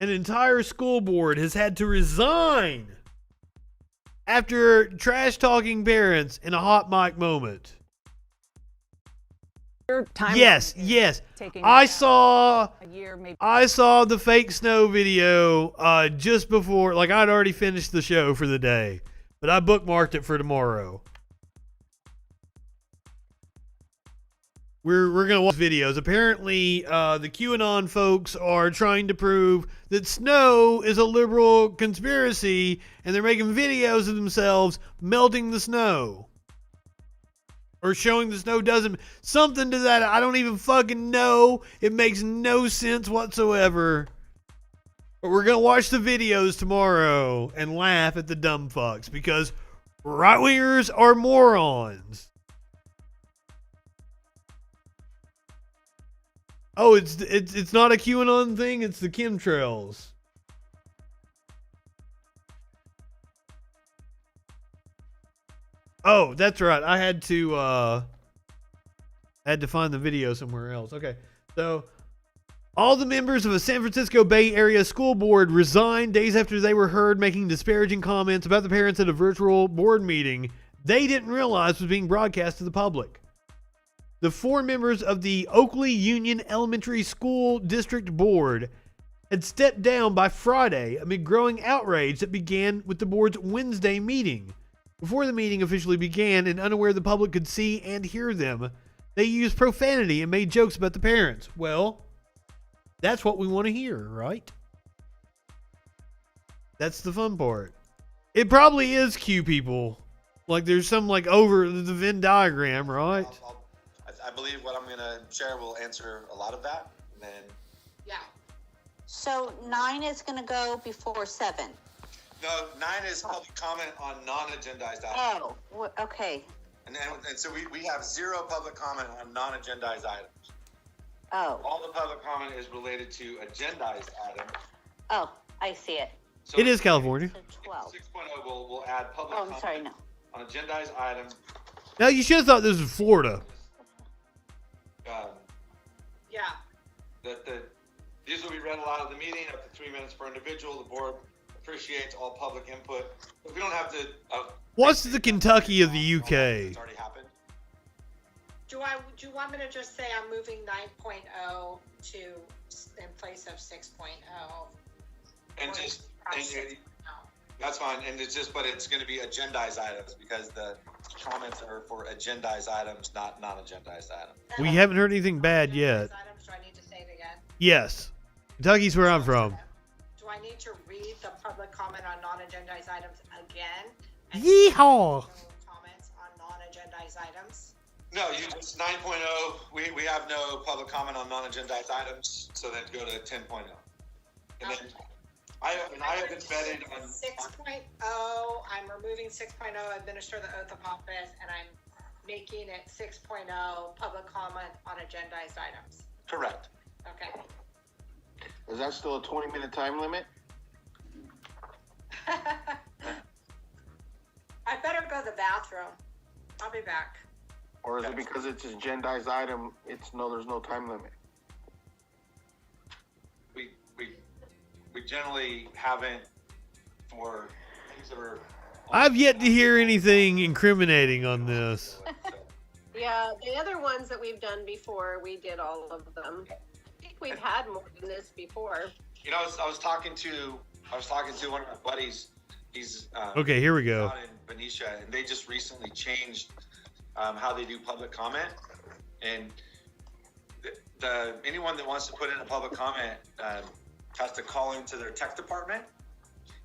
an entire school board has had to resign after trash-talking parents in a hot mic moment. Yes. I saw the fake snow video just before, like I'd already finished the show for the day, but I bookmarked it for tomorrow. We're gonna watch videos. Apparently, the QAnon folks are trying to prove that snow is a liberal conspiracy, and they're making videos of themselves melting the snow. Or showing the snow doesn't... Something to that. I don't even fucking know. It makes no sense whatsoever. But we're going to watch the videos tomorrow and laugh at the dumb fucks. Because right-wingers are morons. Oh, it's not a QAnon thing. It's the chemtrails. Oh, that's right. I had to find the video somewhere else. Okay. So, all the members of a San Francisco Bay Area school board resigned days after they were heard making disparaging comments about the parents at a virtual board meeting they didn't realize was being broadcast to the public. the 4 members of the Oakley Union Elementary School District Board had stepped down by Friday amid growing outrage that began with the board's Wednesday meeting. Before the meeting officially began and unaware the public could see and hear them, they used profanity and made jokes about the parents. Well, that's what we want to hear, right? That's the fun part. It probably is cue people. Like there's some like over the Venn diagram, right? I believe what I'm going to share will answer a lot of that. And then, Yeah. So 9 is going to go before 7. no, 9 is public comment on non-agendized items. Oh, okay. And so we have 0 public comment on non-agendized items. Oh. All the public comment is related to agendized items. Oh, I see it. So It is California. 12. 6.0 will add public Oh, I'm comment sorry, no. on agendized items. Now you should have thought this was Florida. Yeah. These will be read aloud at the meeting, up to 3 minutes per individual. The board appreciates all public input. But we don't have to. What's the Kentucky of the UK? It's already happened. Do you want me to just say I'm moving 9.0 to in place of 6.0? And just that's fine. And it's just, but it's going to be agendized items because the comments are for agendized items, not non-agendized items. We haven't heard anything bad yet. Items, do I need to say it again? Yes. Kentucky's where I'm from. Do I need to read the public comment on non-agendized items again? Yeehaw! Comments on non-agendized items? No, you just 9.0. We have no public comment on non-agendized items, so then go to 10.0. And then I have been vetted on 6.0. I'm removing 6.0, administer the oath of office, and I'm making it 6.0 public comment on agendized items. Correct. Okay. Is that still a 20-minute time limit? I better go to the bathroom. I'll be back. Or is it because it's an agendized item, there's no time limit? We generally haven't for things that are. I've yet to hear anything incriminating on this. Yeah, the other ones that we've done before, we did all of them. I think we've had more than this before. You know, I was talking to one of my buddies. He's Okay, here we go. out in Benicia, and they just recently changed how they do public comment. And anyone that wants to put in a public comment has to call into their tech department,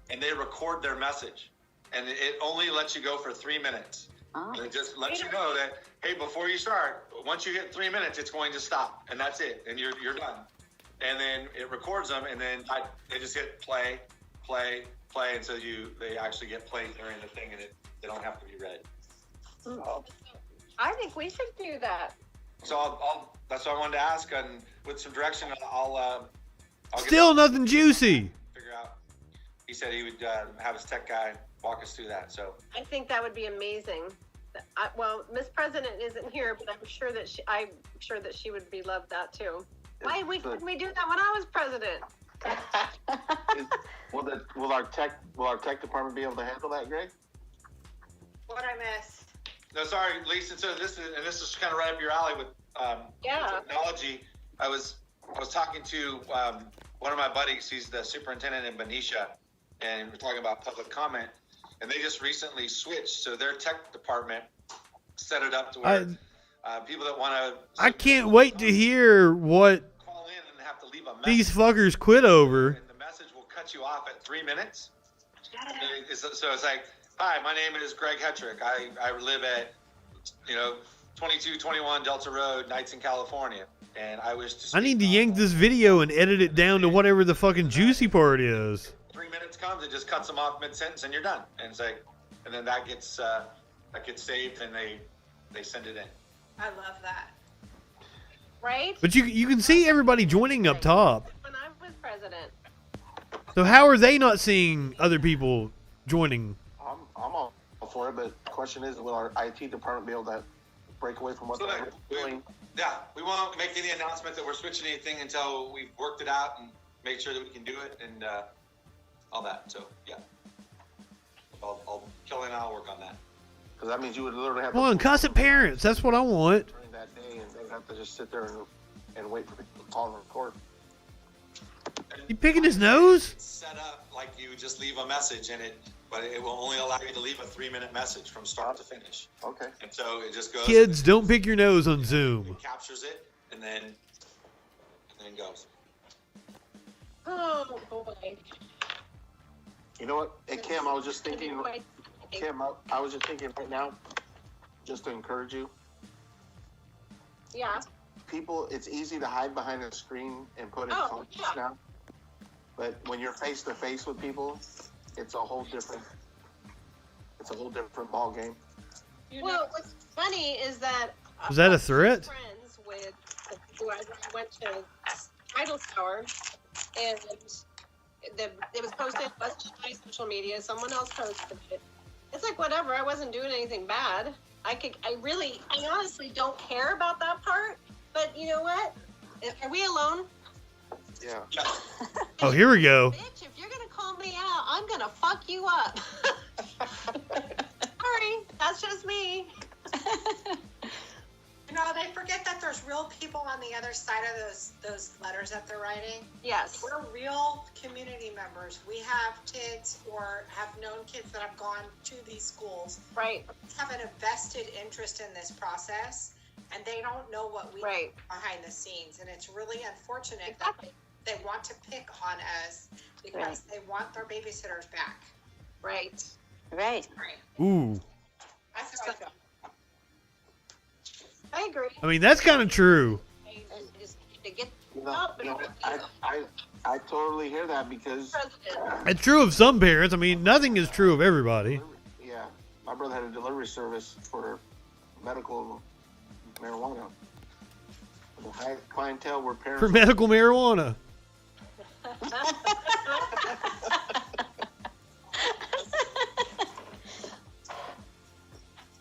and they record their message, and it only lets you go for 3 minutes. And it just lets you know that, hey, before you start, once you hit 3 minutes, it's going to stop, and that's it, and you're done. And then it records them, and then they just hit play, and so they actually get played during the thing, and they don't have to be read. I think we should do that. So that's what I wanted to ask, and with some direction, I'll Still nothing juicy. figure out. He said he would have his tech guy walk us through that. So I think that would be amazing. Well, Miss President isn't here, but I'm sure that she would be loved that too. Why couldn't we do that when I was president? Will our tech department be able to handle that, Greg? What I missed? no, sorry, Lisa. So this is kind of right up your alley with technology. I was talking to one of my buddies. He's the superintendent in Benicia, and we're talking about public comment. And they just recently switched, so their tech department set it up to where people that want to. I can't wait to hear what call in and have to leave a message. these fuckers quit over. And the message will cut you off at 3 minutes. So it's like, hi, my name is Greg Hetrick. I live at 2221 Delta Road, Knights in California, and I wish to. I need to yank this video and edit it down to whatever the fucking juicy part is. 3 minutes comes, it just cuts them off mid-sentence, and you're done. And it's like, and then that gets saved, and they send it in. I love that. Right? But you can see everybody joining up top. When I was president. So how are they not seeing other people joining? I'm all for it, but the question is, will our IT department be able to break away from what they're doing? Yeah, we won't make any announcement that we're switching anything until we've worked it out and made sure that we can do it and all that. So yeah, Kelly and I'll work on that. Because that means you would literally have. Come on, cuss at parents. That's what I want. During that day, and they have to just sit there and wait for people to call and record. You picking his nose? Set up like you just leave a message but it will only allow you to leave a 3-minute message from start to finish. Okay. And so it just goes. Kids, don't pick your nose on Zoom. It captures it and then goes. Oh boy. You know what? Hey, Kim, I was just thinking. Kim, I was just thinking right now, just to encourage you. Yeah. People, it's easy to hide behind a screen and put in comments now. But when you're face to face with people, it's a whole different ball game. Well, what's funny is that Was that a threat? friends with who I went to Idle Tower, and it was posted on my social media. Someone else posted it. It's like whatever. I wasn't doing anything bad. I honestly don't care about that part. But you know what? Are we alone? Yeah. Oh, here we go. Bitch, if you're gonna call me out, I'm gonna fuck you up. Sorry, that's just me. You know, they forget that there's real people on the other side of those letters that they're writing. Yes. We're real community members. We have kids or have known kids that have gone to these schools. Right. Have an vested interest in this process, and they don't know what we do behind the scenes. And it's really unfortunate that they want to pick on us because they want their babysitters back. Right. Right. Ooh. That's how I feel. I agree. I mean, that's kind of true. I totally hear that because It's true of some parents. I mean, nothing is true of everybody. yeah, my brother had a delivery service for medical marijuana. The high clientele were parents For medical marijuana.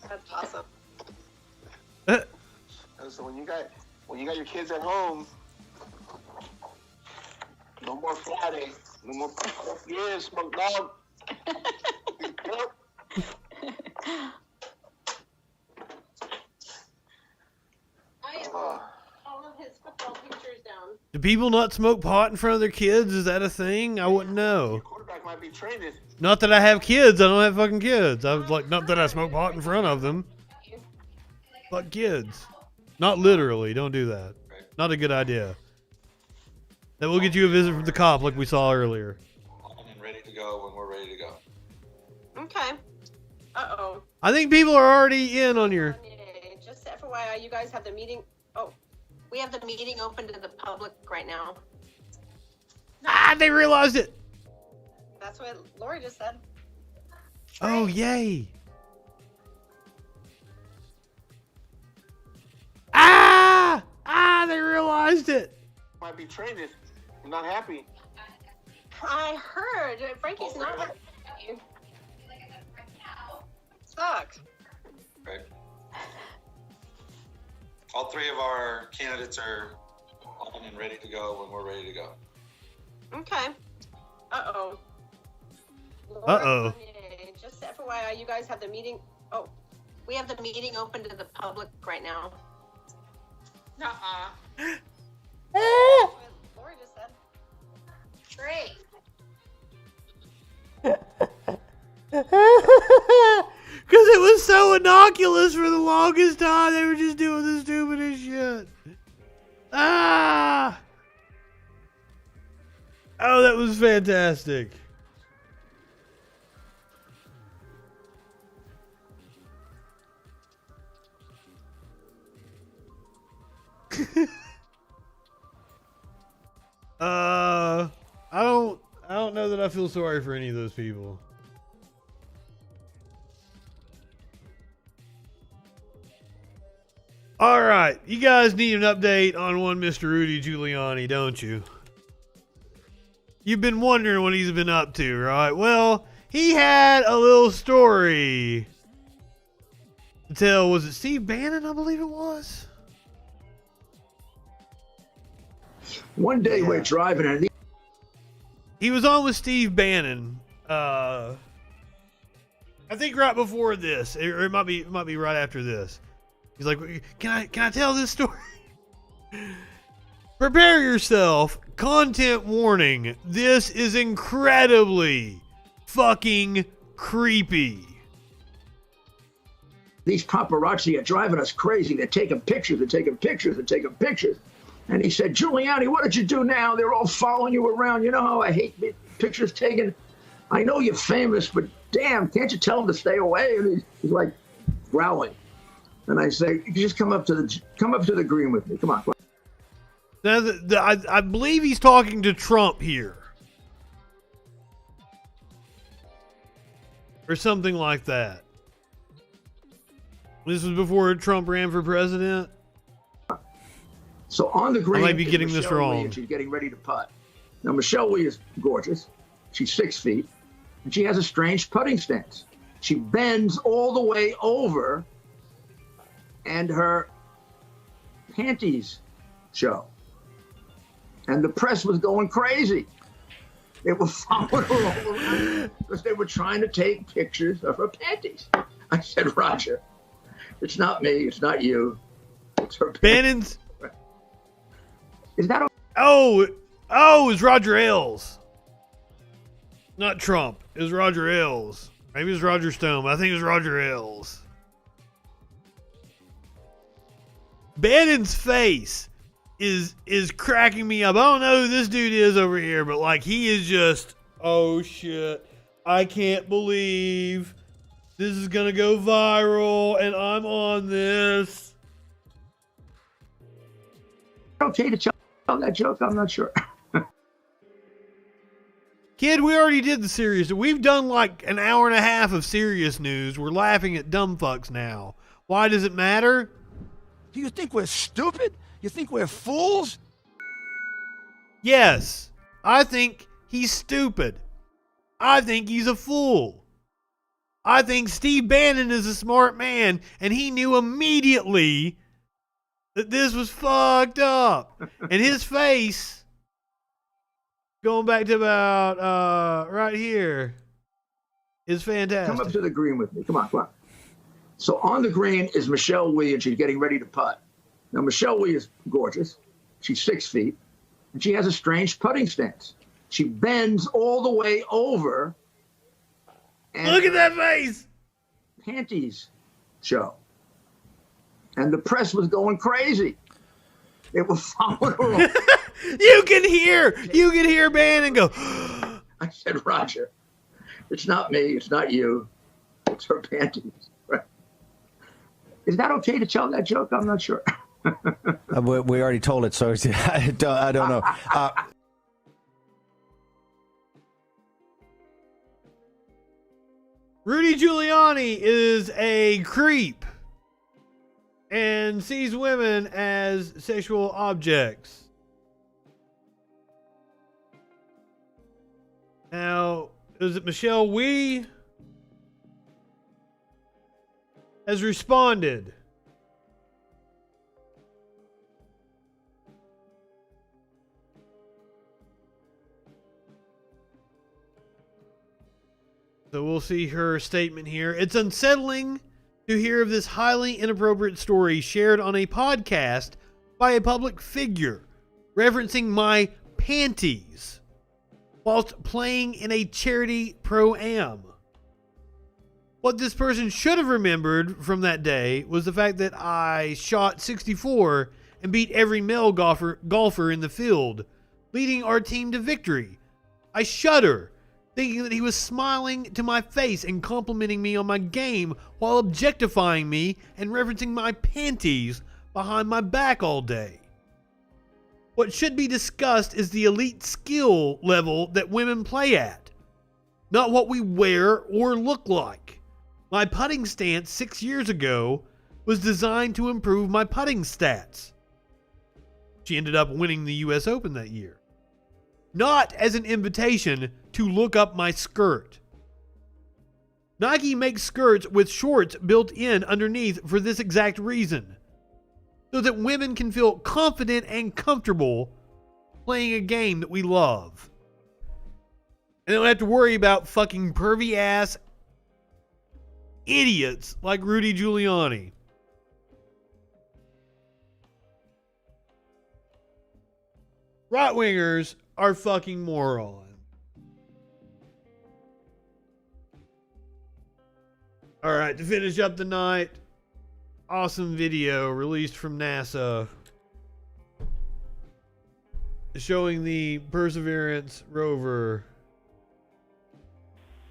That's awesome. So when you got your kids at home, no more Friday, no more smoke dog. All of his football pictures down. Do people not smoke pot in front of their kids? Is that a thing? I wouldn't know. Quarterback might be traded. Not that I have kids. I don't have fucking kids. I was like, not that I smoke pot in front of them. Fuck kids. Not literally. Don't do that. Not a good idea. That will get you a visit from the cop like we saw earlier. And ready to go when we're ready to go. Okay. Uh-oh. I think people are already in on your... Just FYI, you guys have the meeting. Oh, we have the meeting open to the public right now. Ah, they realized it. That's what Lori just said. Oh, yay. Ah, they realized it. Might be traded. I'm not happy. I heard Frankie's not happy. Sucks. Right. All three of our candidates are on and ready to go when we're ready to go. Okay. Uh-oh. Uh-oh. Just FYI, you guys have the meeting. Oh, we have the meeting open to the public right now. Nuh-uh. Lori just said. Great. Because it was so innocuous for the longest time. They were just doing the stupidest shit. Ah! Oh, that was fantastic. I don't know that I feel sorry for any of those people. All right, you guys need an update on one Mr. Rudy Giuliani, don't you? You've been wondering what he's been up to, right? Well, he had a little story to tell. Was it Steve Bannon, I believe it was? One day we're driving and he was on with Steve Bannon. I think right before this, or it might be right after this. He's like, can I tell this story? Prepare yourself. Content warning. This is incredibly fucking creepy. These paparazzi are driving us crazy. They're taking pictures and taking pictures and taking pictures. And he said, Giuliani, what did you do now? They're all following you around. You know how I hate pictures taken? I know you're famous, but damn, can't you tell them to stay away? And he's like growling. And I say, you just come up to the green with me. Come on. Now, I believe he's talking to Trump here. Or something like that. This was before Trump ran for president. So on the green, I might be getting this wrong. She's getting ready to putt. Now, Michelle Wee is gorgeous. She's 6 feet. And she has a strange putting stance. She bends all the way over, and her panties show. And the press was going crazy. They were following her all around because they were trying to take pictures of her panties. I said, Roger, it's not me, it's not you, it's her panties. Bannon's. Is that okay? Oh, it's Roger Ailes. Not Trump. It was Roger Ailes. Maybe it was Roger Stone, but I think it was Roger Ailes. Bannon's face is cracking me up. I don't know who this dude is over here, but like he is just, oh shit. I can't believe this is gonna go viral and I'm on this. Okay to tell that joke? I'm not sure. Kid, we already did the serious. We've done like an hour and a half of serious news. We're laughing at dumb fucks now. Why does it matter? Do you think we're stupid? You think we're fools? Yes, I think he's stupid. I think he's a fool. I think Steve Bannon is a smart man, and he knew immediately that this was fucked up. And his face, going back to about right here, is fantastic. Come up to the green with me. Come on. So on the green is Michelle Wee, and she's getting ready to putt. Now, Michelle Wee is gorgeous. She's 6 feet, and she has a strange putting stance. She bends all the way over. And look at that face! Panties show. And the press was going crazy. They were following her all. You can hear Bannon go. I said, Roger, it's not me, it's not you, it's her panties. Right. Is that okay to tell that joke? I'm not sure. We already told it, so I don't know. Rudy Giuliani is a creep and sees women as sexual objects. Now, is it Michelle Wee has responded? So we'll see her statement here. It's unsettling to hear of this highly inappropriate story shared on a podcast by a public figure referencing my panties whilst playing in a charity pro-am. What this person should have remembered from that day was the fact that I shot 64 and beat every male golfer in the field, leading our team to victory. I shudder thinking that he was smiling to my face and complimenting me on my game while objectifying me and referencing my panties behind my back all day. What should be discussed is the elite skill level that women play at, not what we wear or look like. My putting stance 6 years ago was designed to improve my putting stats. She ended up winning the US Open that year. Not as an invitation to look up my skirt. Nike makes skirts with shorts built in underneath for this exact reason, so that women can feel confident and comfortable playing a game that we love. And don't have to worry about fucking pervy ass idiots like Rudy Giuliani. right-wingers are fucking morons. All right, to finish up the night, awesome video released from NASA showing the Perseverance rover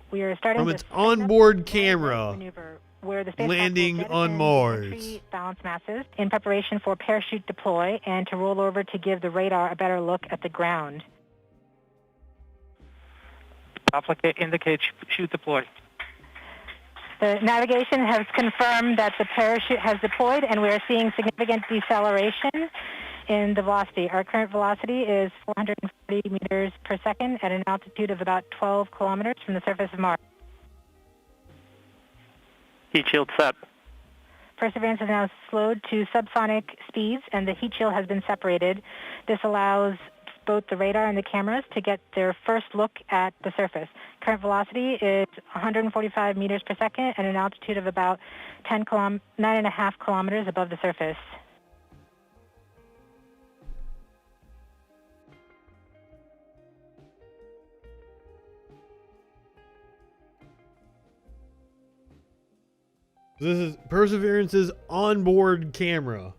We are starting from to its set up onboard the camera maneuver where the spacecraft will landing jettison on the Mars. entry balance masses in preparation for parachute deploy and to roll over to give the radar a better look at the ground. Applicant indicates chute deploy. The navigation has confirmed that the parachute has deployed and we are seeing significant deceleration in the velocity. Our current velocity is 440 meters per second at an altitude of about 12 kilometers from the surface of Mars. Heat shield set. Perseverance is now slowed to subsonic speeds and the heat shield has been separated. This allows both the radar and the cameras to get their first look at the surface. Current velocity is 145 meters per second at an altitude of about 9.5 kilometers above the surface. This is Perseverance's onboard camera.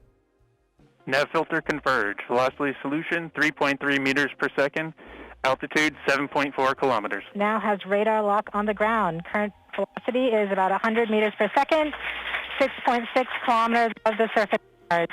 Nav filter converge. Velocity solution 3.3 meters per second. Altitude 7.4 kilometers. Now has radar lock on the ground. Current velocity is about 100 meters per second, 6.6 kilometers above the surface of Mars.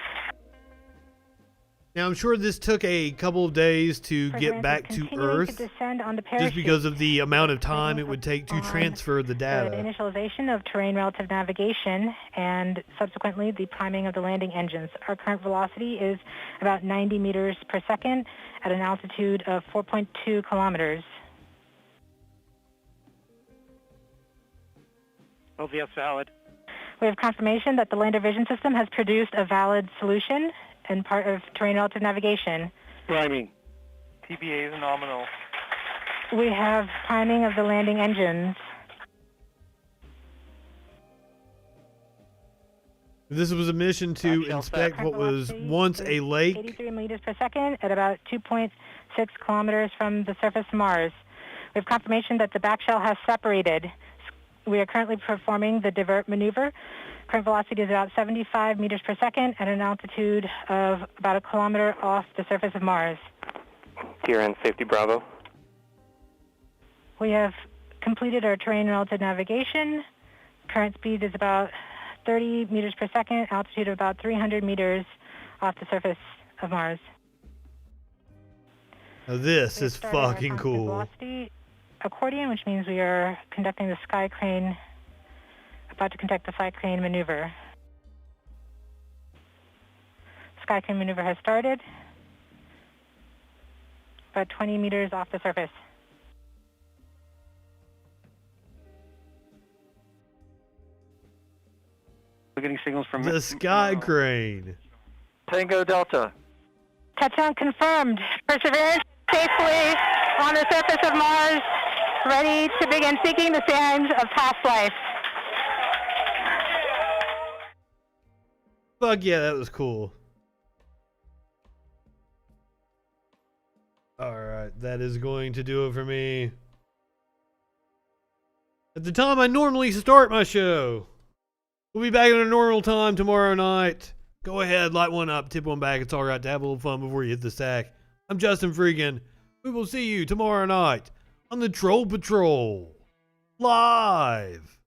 Now, I'm sure this took a couple of days to get back to Earth, descend on the just parachute. because of the amount of time it would take to transfer the The data. initialization of terrain relative navigation and subsequently the priming of the landing engines. Our current velocity is about 90 meters per second at an altitude of 4.2 kilometers. LVS valid. We have confirmation that the lander vision system has produced a valid solution and part of terrain relative navigation. Priming. TBA is nominal. We have priming of the landing engines. This was a mission to inspect what was once a lake. 83 meters per second at about 2.6 kilometers from the surface of Mars. We have confirmation that the back shell has separated. We are currently performing the divert maneuver. Current velocity is about 75 meters per second at an altitude of about a kilometer off the surface of Mars. TRN safety Bravo. We have completed our terrain relative navigation. Current speed is about 30 meters per second, altitude of about 300 meters off the surface of Mars. Now this is fucking cool. Velocity accordion, which means we are conducting the sky crane, about to conduct the sky crane maneuver. Sky crane maneuver has started, about 20 meters off the surface. We're getting signals from The sky crane. Tango Delta. Touchdown confirmed. Perseverance safely on the surface of Mars, ready to begin seeking the signs of past life. Fuck yeah, that was cool. Alright, that is going to do it for me. At the time I normally start my show. We'll be back at a normal time tomorrow night. Go ahead, light one up, tip one back. It's alright to have a little fun before you hit the sack. I'm Justin Freakin. We will see you tomorrow night on the Troll Patrol. Live.